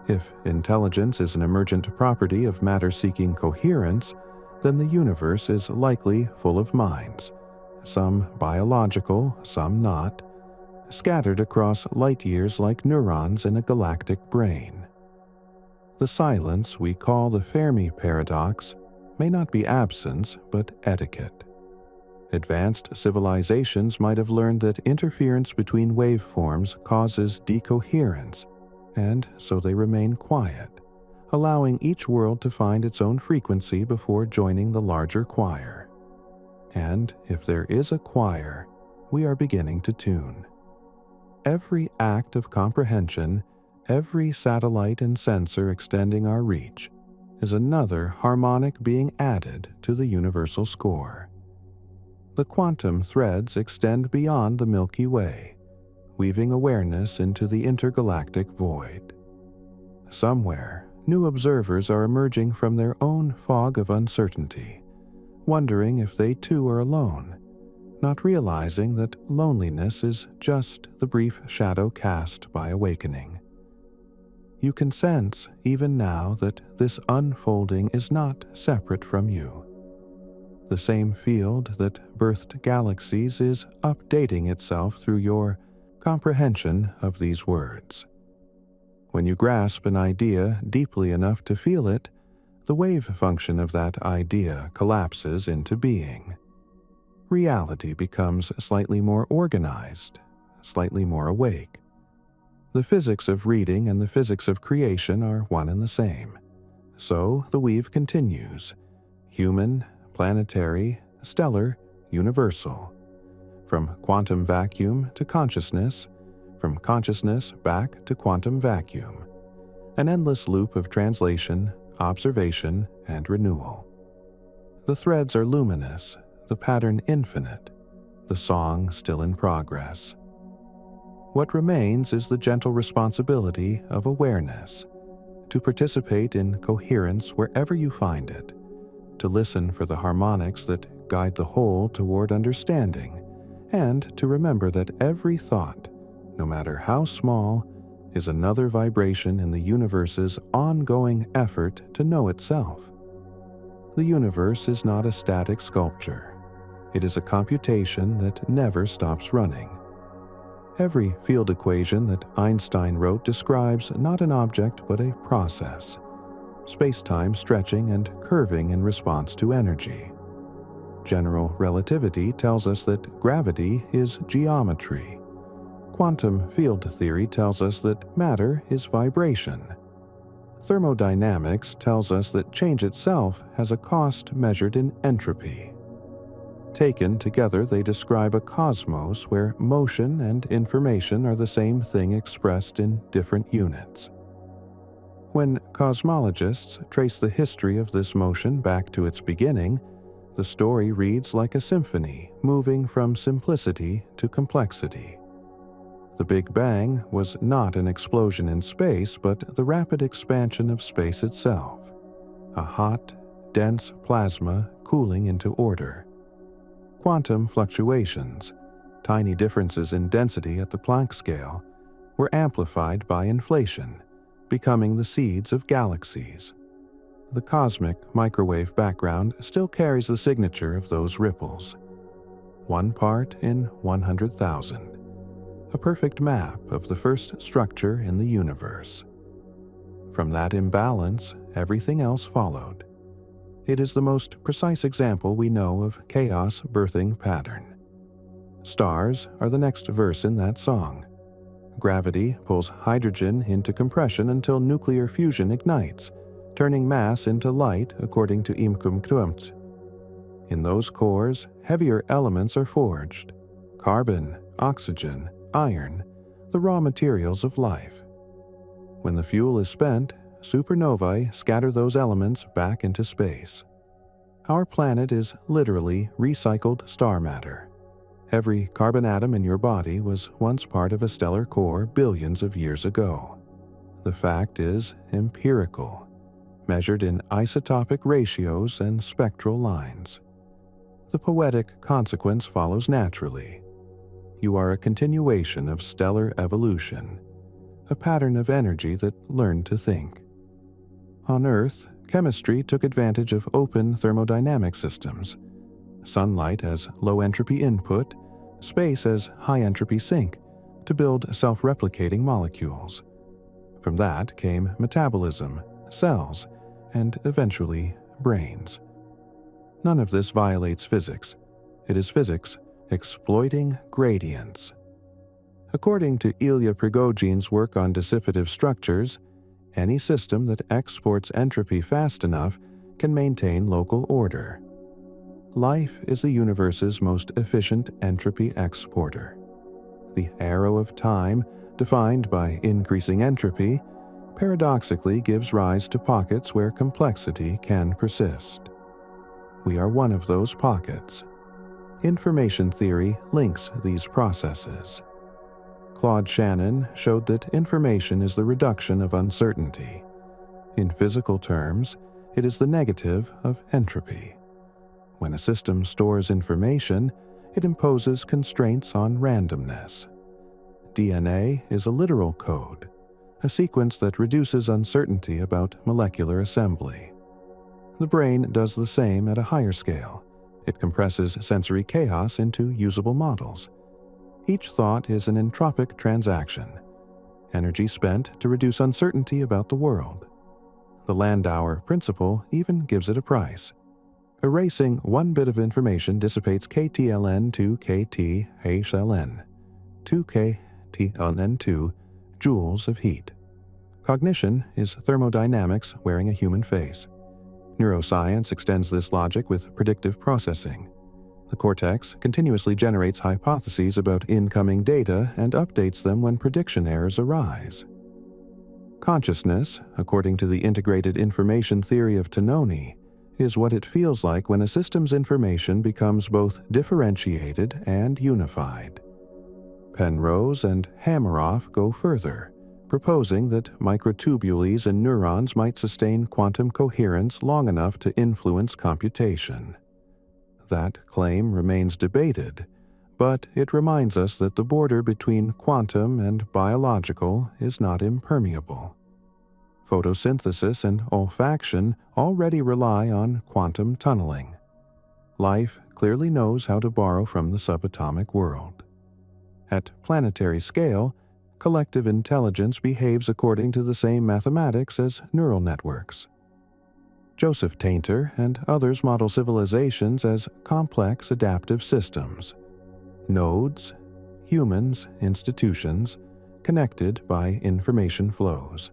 If intelligence is an emergent property of matter-seeking coherence, then the universe is likely full of minds, some biological, some not, scattered across light years like neurons in a galactic brain. The silence we call the Fermi paradox may not be absence, but etiquette. Advanced civilizations might have learned that interference between waveforms causes decoherence, and so they remain quiet, allowing each world to find its own frequency before joining the larger choir. And if there is a choir, we are beginning to tune. Every act of comprehension, every satellite and sensor extending our reach, is another harmonic being added to the universal score. The quantum threads extend beyond the Milky Way, weaving awareness into the intergalactic void. Somewhere, new observers are emerging from their own fog of uncertainty, wondering if they too are alone, not realizing that loneliness is just the brief shadow cast by awakening. You can sense, even now, that this unfolding is not separate from you. The same field that birthed galaxies is updating itself through your comprehension of these words. When you grasp an idea deeply enough to feel it, the wave function of that idea collapses into being. Reality becomes slightly more organized, slightly more awake. The physics of reading and the physics of creation are one and the same. So the weave continues, human, planetary, stellar, universal. From quantum vacuum to consciousness, from consciousness back to quantum vacuum. An endless loop of translation, observation, and renewal. The threads are luminous, the pattern infinite, the song still in progress. What remains is the gentle responsibility of awareness, to participate in coherence wherever you find it, to listen for the harmonics that guide the whole toward understanding, and to remember that every thought, no matter how small, is another vibration in the universe's ongoing effort to know itself. The universe is not a static sculpture. It is a computation that never stops running. Every field equation that Einstein wrote describes not an object but a process, space-time stretching and curving in response to energy. General relativity tells us that gravity is geometry. Quantum field theory tells us that matter is vibration. Thermodynamics tells us that change itself has a cost measured in entropy. Taken together, they describe a cosmos where motion and information are the same thing expressed in different units. When cosmologists trace the history of this motion back to its beginning, the story reads like a symphony moving from simplicity to complexity. The Big Bang was not an explosion in space, but the rapid expansion of space itself, a hot, dense plasma cooling into order. Quantum fluctuations, tiny differences in density at the Planck scale, were amplified by inflation, becoming the seeds of galaxies. The cosmic microwave background still carries the signature of those ripples. 1 part in 100,000. A perfect map of the first structure in the universe. From that imbalance, everything else followed. It is the most precise example we know of chaos birthing pattern. Stars are the next verse in that song. Gravity pulls hydrogen into compression until nuclear fusion ignites, turning mass into light according to Imkum. In those cores, heavier elements are forged. Carbon, oxygen, iron, the raw materials of life. When the fuel is spent, supernovae scatter those elements back into space. Our planet is literally recycled star matter. Every carbon atom in your body was once part of a stellar core billions of years ago. The fact is empirical, measured in isotopic ratios and spectral lines. The poetic consequence follows naturally. You are a continuation of stellar evolution, a pattern of energy that learned to think. On Earth, chemistry took advantage of open thermodynamic systems, sunlight as low-entropy input, space as high-entropy sink, to build self-replicating molecules. From that came metabolism, cells, and eventually brains. None of this violates physics. It is physics exploiting gradients. According to Ilya Prigoghine's work on dissipative structures, any system that exports entropy fast enough can maintain local order. Life is the universe's most efficient entropy exporter. The arrow of time, defined by increasing entropy, paradoxically gives rise to pockets where complexity can persist. We are one of those pockets. Information theory links these processes. Claude Shannon showed that information is the reduction of uncertainty. In physical terms, it is the negative of entropy. When a system stores information, it imposes constraints on randomness. DNA is a literal code, a sequence that reduces uncertainty about molecular assembly. The brain does the same at a higher scale. It compresses sensory chaos into usable models. Each thought is an entropic transaction, energy spent to reduce uncertainty about the world. The Landauer principle even gives it a price. Erasing one bit of information dissipates KTLN to KTHLN, 2KTLN2 joules of heat. Cognition is thermodynamics wearing a human face. Neuroscience extends this logic with predictive processing. The cortex continuously generates hypotheses about incoming data and updates them when prediction errors arise. Consciousness, according to the integrated information theory of Tononi, is what it feels like when a system's information becomes both differentiated and unified. Penrose and Hameroff go further, proposing that microtubules in neurons might sustain quantum coherence long enough to influence computation. That claim remains debated, but it reminds us that the border between quantum and biological is not impermeable. Photosynthesis and olfaction already rely on quantum tunneling. Life clearly knows how to borrow from the subatomic world. At planetary scale, collective intelligence behaves according to the same mathematics as neural networks. Joseph Tainter and others model civilizations as complex adaptive systems. Nodes, humans, institutions, connected by information flows.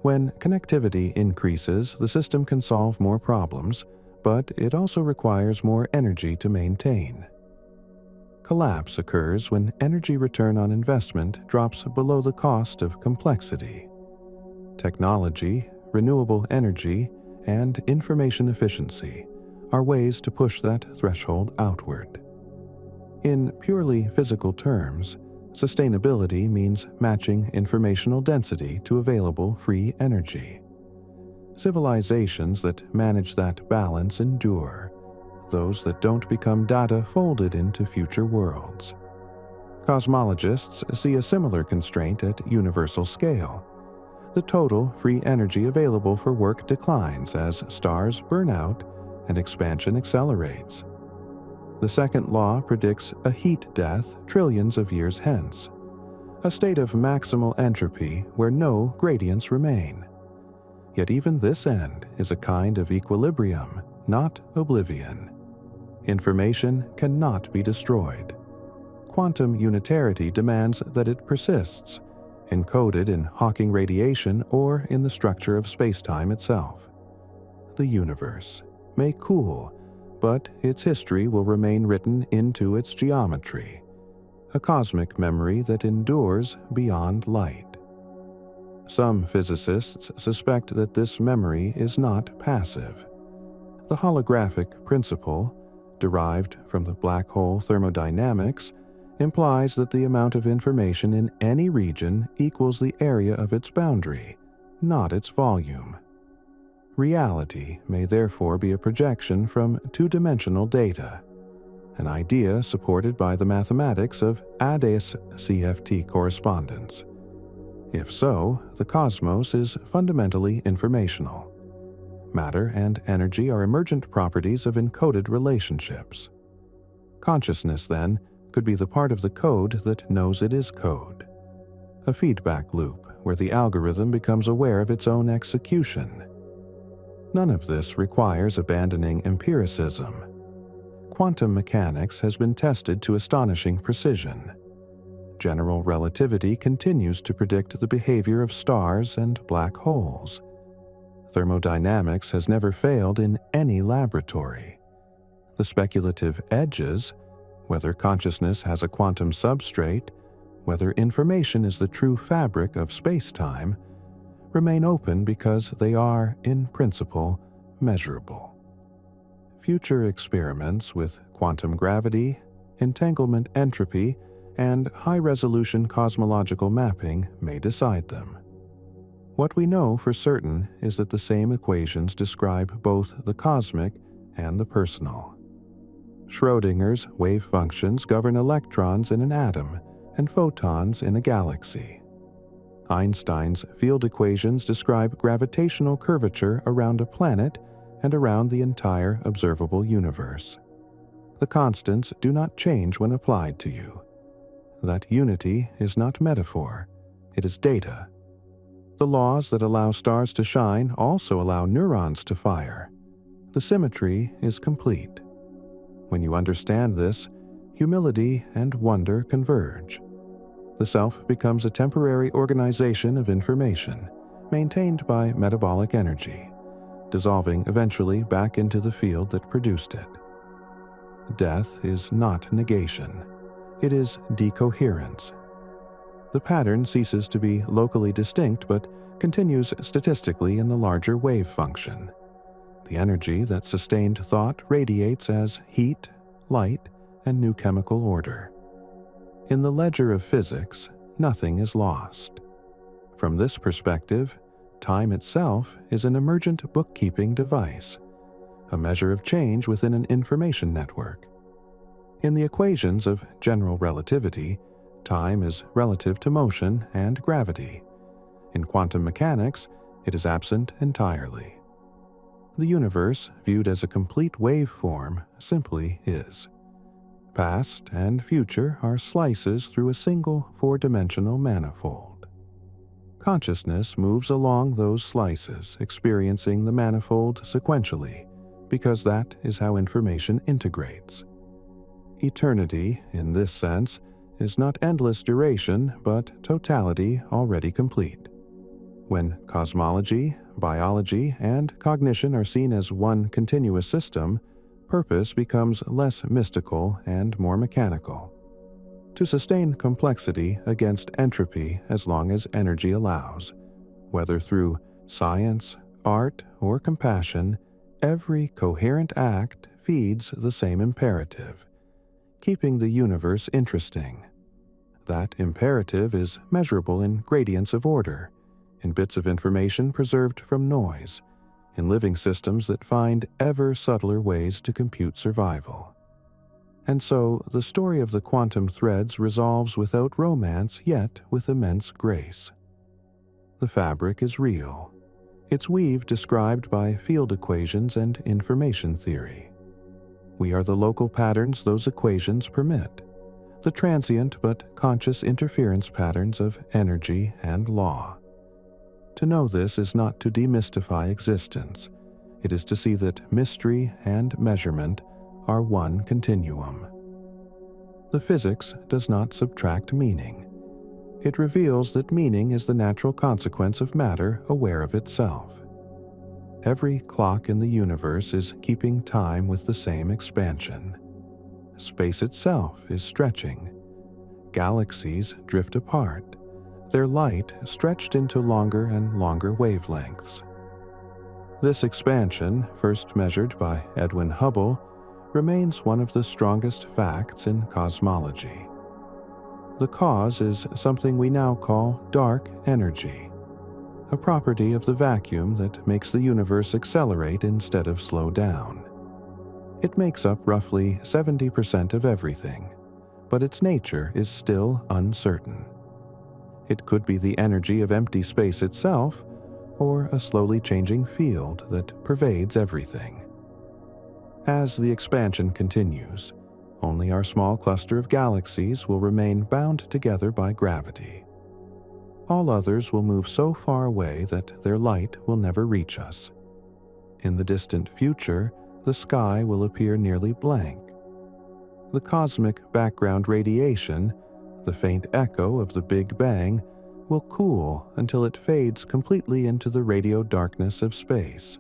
When connectivity increases, the system can solve more problems, but it also requires more energy to maintain. Collapse occurs when energy return on investment drops below the cost of complexity. Technology, renewable energy, and information efficiency are ways to push that threshold outward. In purely physical terms, sustainability means matching informational density to available free energy. Civilizations that manage that balance endure. Those that don't become data folded into future worlds. Cosmologists see a similar constraint at universal scale. The total free energy available for work declines as stars burn out and expansion accelerates. The second law predicts a heat death trillions of years hence, a state of maximal entropy where no gradients remain. Yet even this end is a kind of equilibrium, not oblivion. Information cannot be destroyed. Quantum unitarity demands that it persists, encoded in Hawking radiation or in the structure of spacetime itself. The universe may cool, but its history will remain written into its geometry, a cosmic memory that endures beyond light. Some physicists suspect that this memory is not passive. The holographic principle, derived from the black hole thermodynamics, implies that the amount of information in any region equals the area of its boundary, not its volume. Reality may therefore be a projection from two-dimensional data, an idea supported by the mathematics of ADAS-CFT correspondence. If so, the cosmos is fundamentally informational. Matter and energy are emergent properties of encoded relationships. Consciousness, then, could be the part of the code that knows it is code, a feedback loop where the algorithm becomes aware of its own execution. None of this requires abandoning empiricism. Quantum mechanics has been tested to astonishing precision. General relativity continues to predict the behavior of stars and black holes. Thermodynamics has never failed in any laboratory. The speculative edges, whether consciousness has a quantum substrate, whether information is the true fabric of space-time, remain open because they are, in principle, measurable. Future experiments with quantum gravity, entanglement entropy, and high-resolution cosmological mapping may decide them. What we know for certain is that the same equations describe both the cosmic and the personal. Schrödinger's wave functions govern electrons in an atom and photons in a galaxy. Einstein's field equations describe gravitational curvature around a planet and around the entire observable universe. The constants do not change when applied to you. That unity is not metaphor, it is data. The laws that allow stars to shine also allow neurons to fire. The symmetry is complete. When you understand this, humility and wonder converge. The self becomes a temporary organization of information, maintained by metabolic energy, dissolving eventually back into the field that produced it. Death is not negation. It is decoherence. The pattern ceases to be locally distinct but continues statistically in the larger wave function. The energy that sustained thought radiates as heat, light, and new chemical order. In the ledger of physics, nothing is lost. From this perspective, time itself is an emergent bookkeeping device, a measure of change within an information network. In the equations of general relativity, time is relative to motion and gravity. In quantum mechanics, it is absent entirely. The universe, viewed as a complete waveform, simply is. Past and future are slices through a single four-dimensional manifold. Consciousness moves along those slices, experiencing the manifold sequentially, because that is how information integrates. Eternity, in this sense, is not endless duration, but totality already complete. When cosmology, biology, and cognition are seen as one continuous system, purpose becomes less mystical and more mechanical. To sustain complexity against entropy as long as energy allows, whether through science, art, or compassion, every coherent act feeds the same imperative, keeping the universe interesting. That imperative is measurable in gradients of order, in bits of information preserved from noise, in living systems that find ever subtler ways to compute survival. And so, the story of the quantum threads resolves without romance, yet with immense grace. The fabric is real, its weave described by field equations and information theory. We are the local patterns those equations permit, the transient but conscious interference patterns of energy and law. To know this is not to demystify existence. It is to see that mystery and measurement are one continuum. The physics does not subtract meaning. It reveals that meaning is the natural consequence of matter aware of itself. Every clock in the universe is keeping time with the same expansion. Space itself is stretching. Galaxies drift apart, their light stretched into longer and longer wavelengths. This expansion, first measured by Edwin Hubble, remains one of the strongest facts in cosmology. The cause is something we now call dark energy, a property of the vacuum that makes the universe accelerate instead of slow down. It makes up roughly 70% of everything, but its nature is still uncertain. It could be the energy of empty space itself, or a slowly changing field that pervades everything. As the expansion continues, only our small cluster of galaxies will remain bound together by gravity. All others will move so far away that their light will never reach us. In the distant future, the sky will appear nearly blank. The cosmic background radiation, the faint echo of the Big Bang, will cool until it fades completely into the radio darkness of space.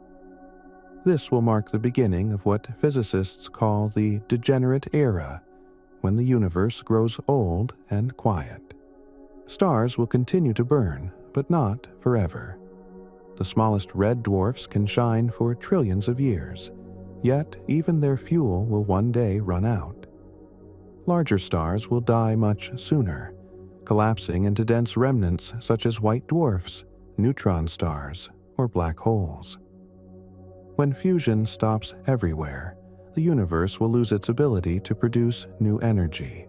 This will mark the beginning of what physicists call the degenerate era, when the universe grows old and quiet. Stars will continue to burn, but not forever. The smallest red dwarfs can shine for trillions of years, yet even their fuel will one day run out. Larger stars will die much sooner, collapsing into dense remnants such as white dwarfs, neutron stars, or black holes. When fusion stops everywhere, the universe will lose its ability to produce new energy.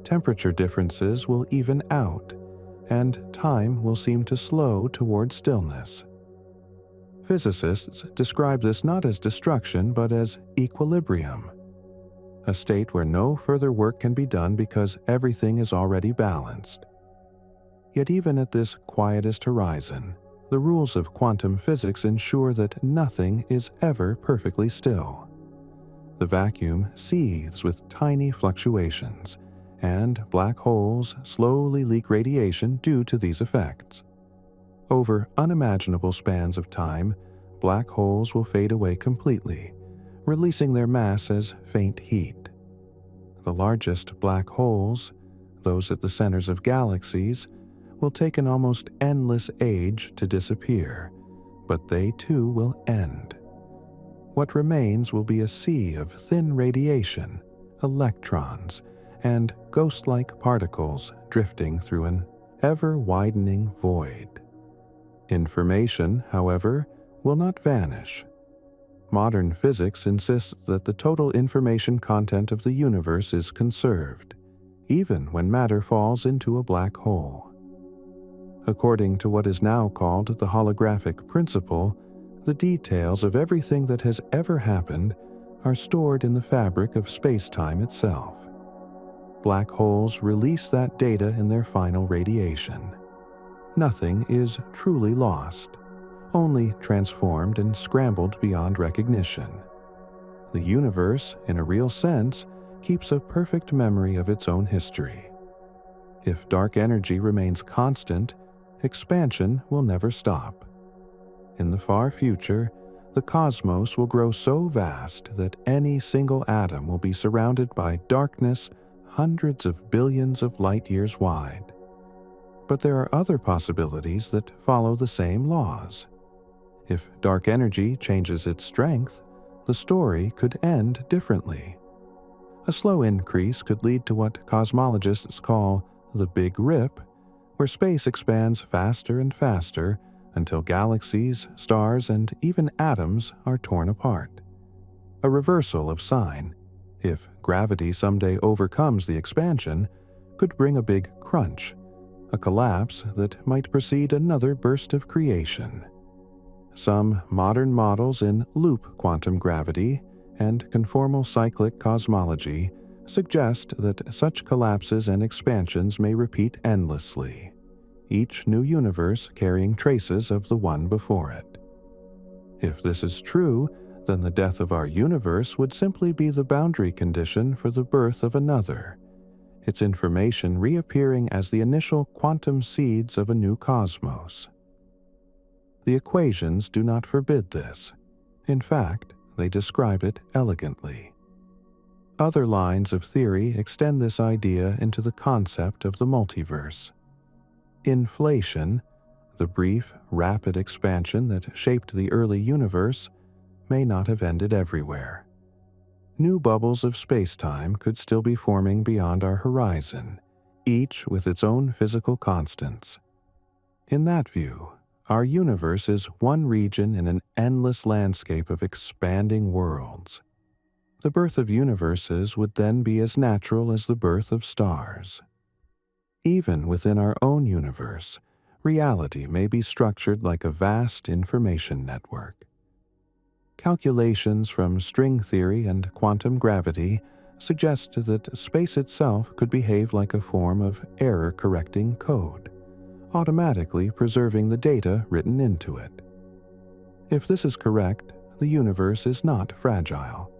Temperature differences will even out, and time will seem to slow toward stillness. Physicists describe this not as destruction but as equilibrium, a state where no further work can be done because everything is already balanced. Yet even at this quietest horizon, the rules of quantum physics ensure that nothing is ever perfectly still. The vacuum seethes with tiny fluctuations, and black holes slowly leak radiation due to these effects. Over unimaginable spans of time, black holes will fade away completely, releasing their mass as faint heat. The largest black holes, those at the centers of galaxies, will take an almost endless age to disappear, but they too will end. What remains will be a sea of thin radiation, electrons, and ghost-like particles drifting through an ever-widening void. Information, however, will not vanish. Modern physics insists that the total information content of the universe is conserved, even when matter falls into a black hole. According to what is now called the holographic principle, the details of everything that has ever happened are stored in the fabric of space-time itself. Black holes release that data in their final radiation. Nothing is truly lost, only transformed and scrambled beyond recognition. The universe, in a real sense, keeps a perfect memory of its own history. If dark energy remains constant, expansion will never stop. In the far future, the cosmos will grow so vast that any single atom will be surrounded by darkness hundreds of billions of light-years wide. But there are other possibilities that follow the same laws. If dark energy changes its strength, the story could end differently. A slow increase could lead to what cosmologists call the Big Rip, where space expands faster and faster until galaxies, stars, and even atoms are torn apart. A reversal of sign, if gravity someday overcomes the expansion, could bring a big crunch, a collapse that might precede another burst of creation. Some modern models in loop quantum gravity and conformal cyclic cosmology suggest that such collapses and expansions may repeat endlessly, each new universe carrying traces of the one before it. If this is true, then the death of our universe would simply be the boundary condition for the birth of another, its information reappearing as the initial quantum seeds of a new cosmos. The equations do not forbid this. In fact, they describe it elegantly. Other lines of theory extend this idea into the concept of the multiverse. Inflation, the brief, rapid expansion that shaped the early universe, may not have ended everywhere. New bubbles of space-time could still be forming beyond our horizon, each with its own physical constants. In that view, our universe is one region in an endless landscape of expanding worlds. The birth of universes would then be as natural as the birth of stars. Even within our own universe, reality may be structured like a vast information network. Calculations from string theory and quantum gravity suggest that space itself could behave like a form of error-correcting code, automatically preserving the data written into it. If this is correct, the universe is not fragile.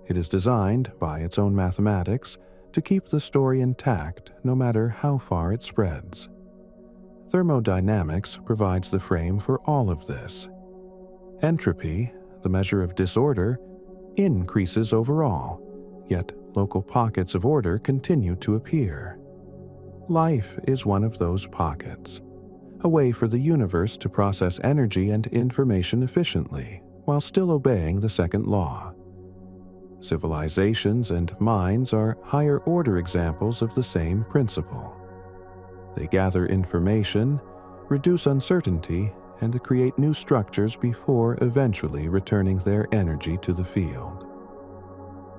It is designed, by its own mathematics, to keep the story intact no matter how far it spreads. Thermodynamics provides the frame for all of this. Entropy, the measure of disorder, increases overall, yet local pockets of order continue to appear. Life is one of those pockets, a way for the universe to process energy and information efficiently while still obeying the second law. Civilizations and minds are higher-order examples of the same principle. They gather information, reduce uncertainty, and create new structures before eventually returning their energy to the field.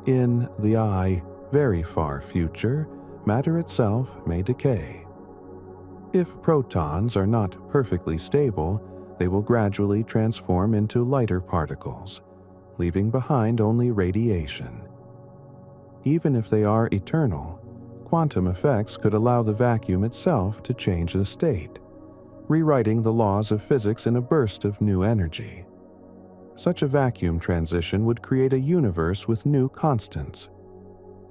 In the very far future, matter itself may decay. If protons are not perfectly stable, they will gradually transform into lighter particles, leaving behind only radiation. Even if they are eternal, quantum effects could allow the vacuum itself to change the state, rewriting the laws of physics in a burst of new energy. Such a vacuum transition would create a universe with new constants.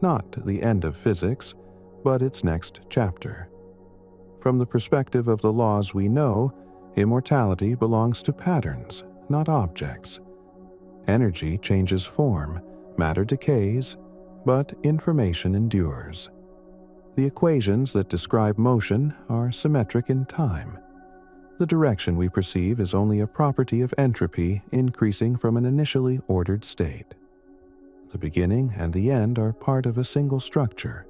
Not the end of physics, but its next chapter. From the perspective of the laws we know, immortality belongs to patterns, not objects. Energy changes form, matter decays, but information endures. The equations that describe motion are symmetric in time. The direction we perceive is only a property of entropy increasing from an initially ordered state. The beginning and the end are part of a single structure,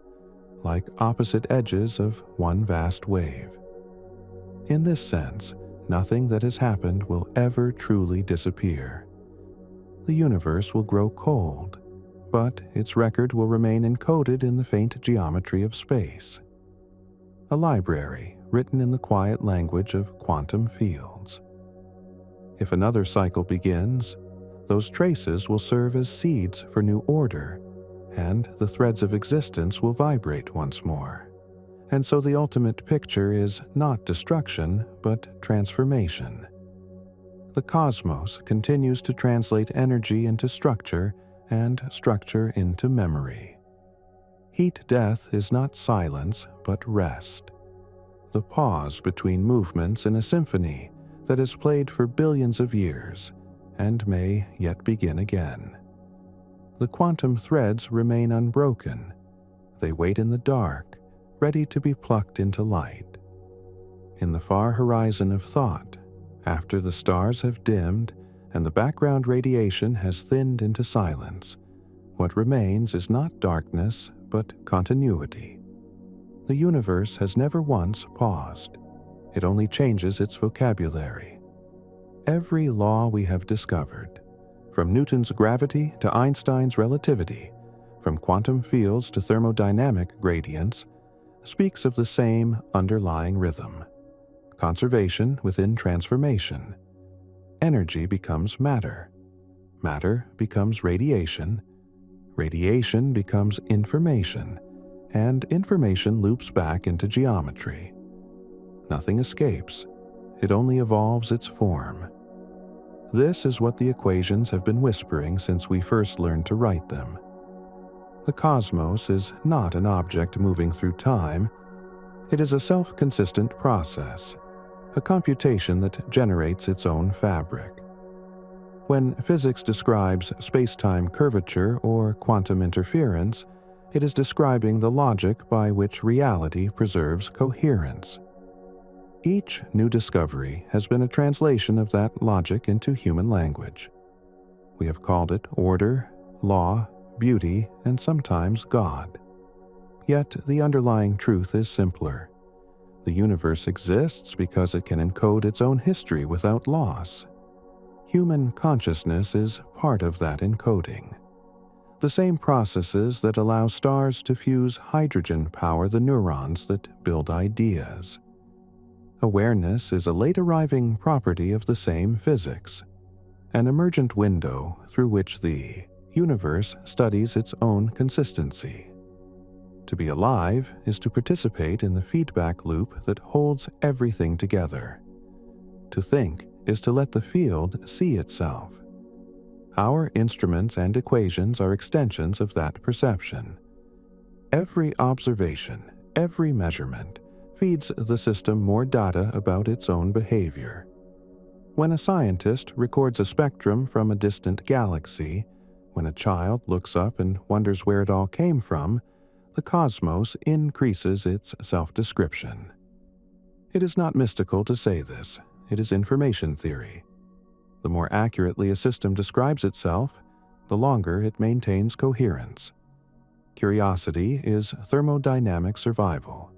like opposite edges of one vast wave. In this sense, nothing that has happened will ever truly disappear. The universe will grow cold, but its record will remain encoded in the faint geometry of space. A library written in the quiet language of quantum fields. If another cycle begins, those traces will serve as seeds for new order, and the threads of existence will vibrate once more. And so the ultimate picture is not destruction, but transformation. The cosmos continues to translate energy into structure and structure into memory. Heat death is not silence, but rest. The pause between movements in a symphony that has played for billions of years and may yet begin again. The quantum threads remain unbroken. They wait in the dark, ready to be plucked into light. In the far horizon of thought, after the stars have dimmed and the background radiation has thinned into silence, what remains is not darkness, but continuity. The universe has never once paused. It only changes its vocabulary. Every law we have discovered, from Newton's gravity to Einstein's relativity, from quantum fields to thermodynamic gradients, speaks of the same underlying rhythm. Conservation within transformation. Energy becomes matter. Matter becomes radiation. Radiation becomes information. And information loops back into geometry. Nothing escapes. It only evolves its form. This is what the equations have been whispering since we first learned to write them. The cosmos is not an object moving through time. It is a self-consistent process, a computation that generates its own fabric. When physics describes space-time curvature or quantum interference, it is describing the logic by which reality preserves coherence. Each new discovery has been a translation of that logic into human language. We have called it order, law, beauty, and sometimes God. Yet the underlying truth is simpler. The universe exists because it can encode its own history without loss. Human consciousness is part of that encoding. The same processes that allow stars to fuse hydrogen power the neurons that build ideas. Awareness is a late-arriving property of the same physics, an emergent window through which the universe studies its own consistency. To be alive is to participate in the feedback loop that holds everything together. To think is to let the field see itself. Our instruments and equations are extensions of that perception. Every observation, every measurement, feeds the system more data about its own behavior. When a scientist records a spectrum from a distant galaxy, when a child looks up and wonders where it all came from, the cosmos increases its self-description. It is not mystical to say this, it is information theory. The more accurately a system describes itself, the longer it maintains coherence. Curiosity is thermodynamic survival.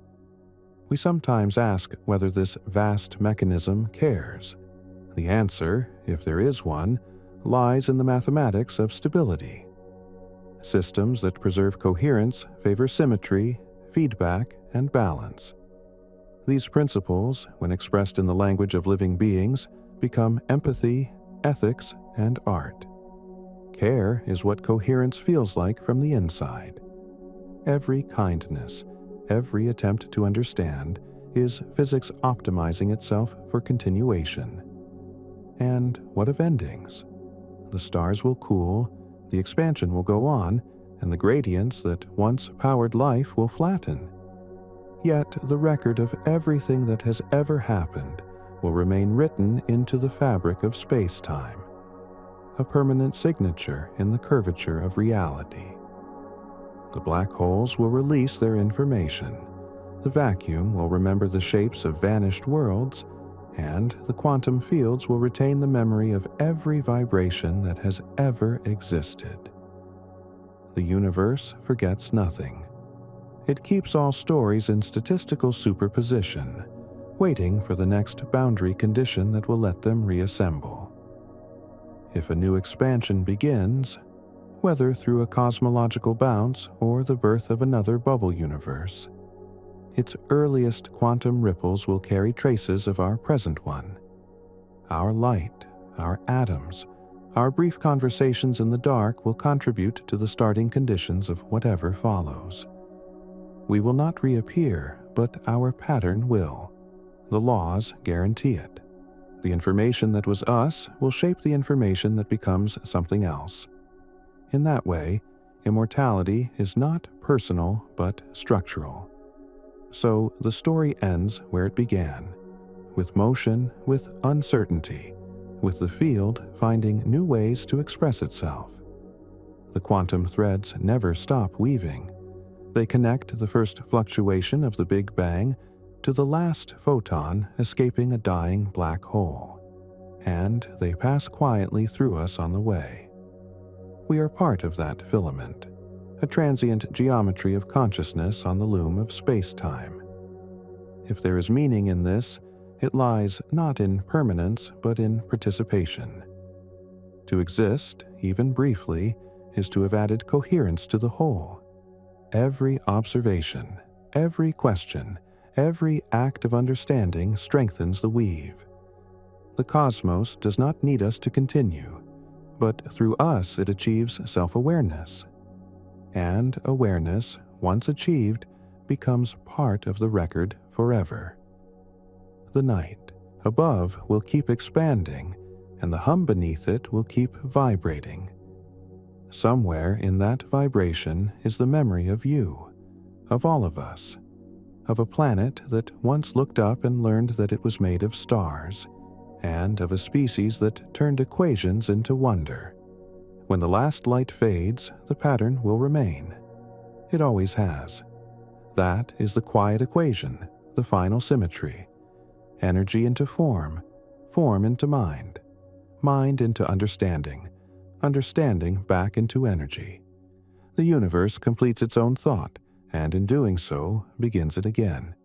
We sometimes ask whether this vast mechanism cares. The answer, if there is one, lies in the mathematics of stability. Systems that preserve coherence favor symmetry, feedback, and balance. These principles, when expressed in the language of living beings, become empathy, ethics, and art. Care is what coherence feels like from the inside. Every kindness, every attempt to understand, is physics optimizing itself for continuation. And what of endings? The stars will cool, the expansion will go on, and the gradients that once powered life will flatten. Yet the record of everything that has ever happened will remain written into the fabric of space-time, a permanent signature in the curvature of reality. The black holes will release their information, the vacuum will remember the shapes of vanished worlds, and the quantum fields will retain the memory of every vibration that has ever existed. The universe forgets nothing. It keeps all stories in statistical superposition, waiting for the next boundary condition that will let them reassemble. If a new expansion begins, whether through a cosmological bounce or the birth of another bubble universe, its earliest quantum ripples will carry traces of our present one. Our light, our atoms, our brief conversations in the dark will contribute to the starting conditions of whatever follows. We will not reappear, but our pattern will. The laws guarantee it. The information that was us will shape the information that becomes something else. In that way, immortality is not personal but structural. So the story ends where it began, with motion, with uncertainty, with the field finding new ways to express itself. The quantum threads never stop weaving. They connect the first fluctuation of the Big Bang to the last photon escaping a dying black hole, and they pass quietly through us on the way. We are part of that filament, a transient geometry of consciousness on the loom of space-time. If there is meaning in this, it lies not in permanence but in participation. To exist, even briefly, is to have added coherence to the whole. Every observation, every question, every act of understanding strengthens the weave. The cosmos does not need us to continue, but through us it achieves self-awareness. And awareness, once achieved, becomes part of the record forever. The night above will keep expanding, and the hum beneath it will keep vibrating. Somewhere in that vibration is the memory of you, of all of us, of a planet that once looked up and learned that it was made of stars, and of a species that turned equations into wonder. When the last light fades, the pattern will remain. It always has. That is the quiet equation, the final symmetry. Energy into form, form into mind, mind into understanding, understanding back into energy. The universe completes its own thought, and in doing so begins it again,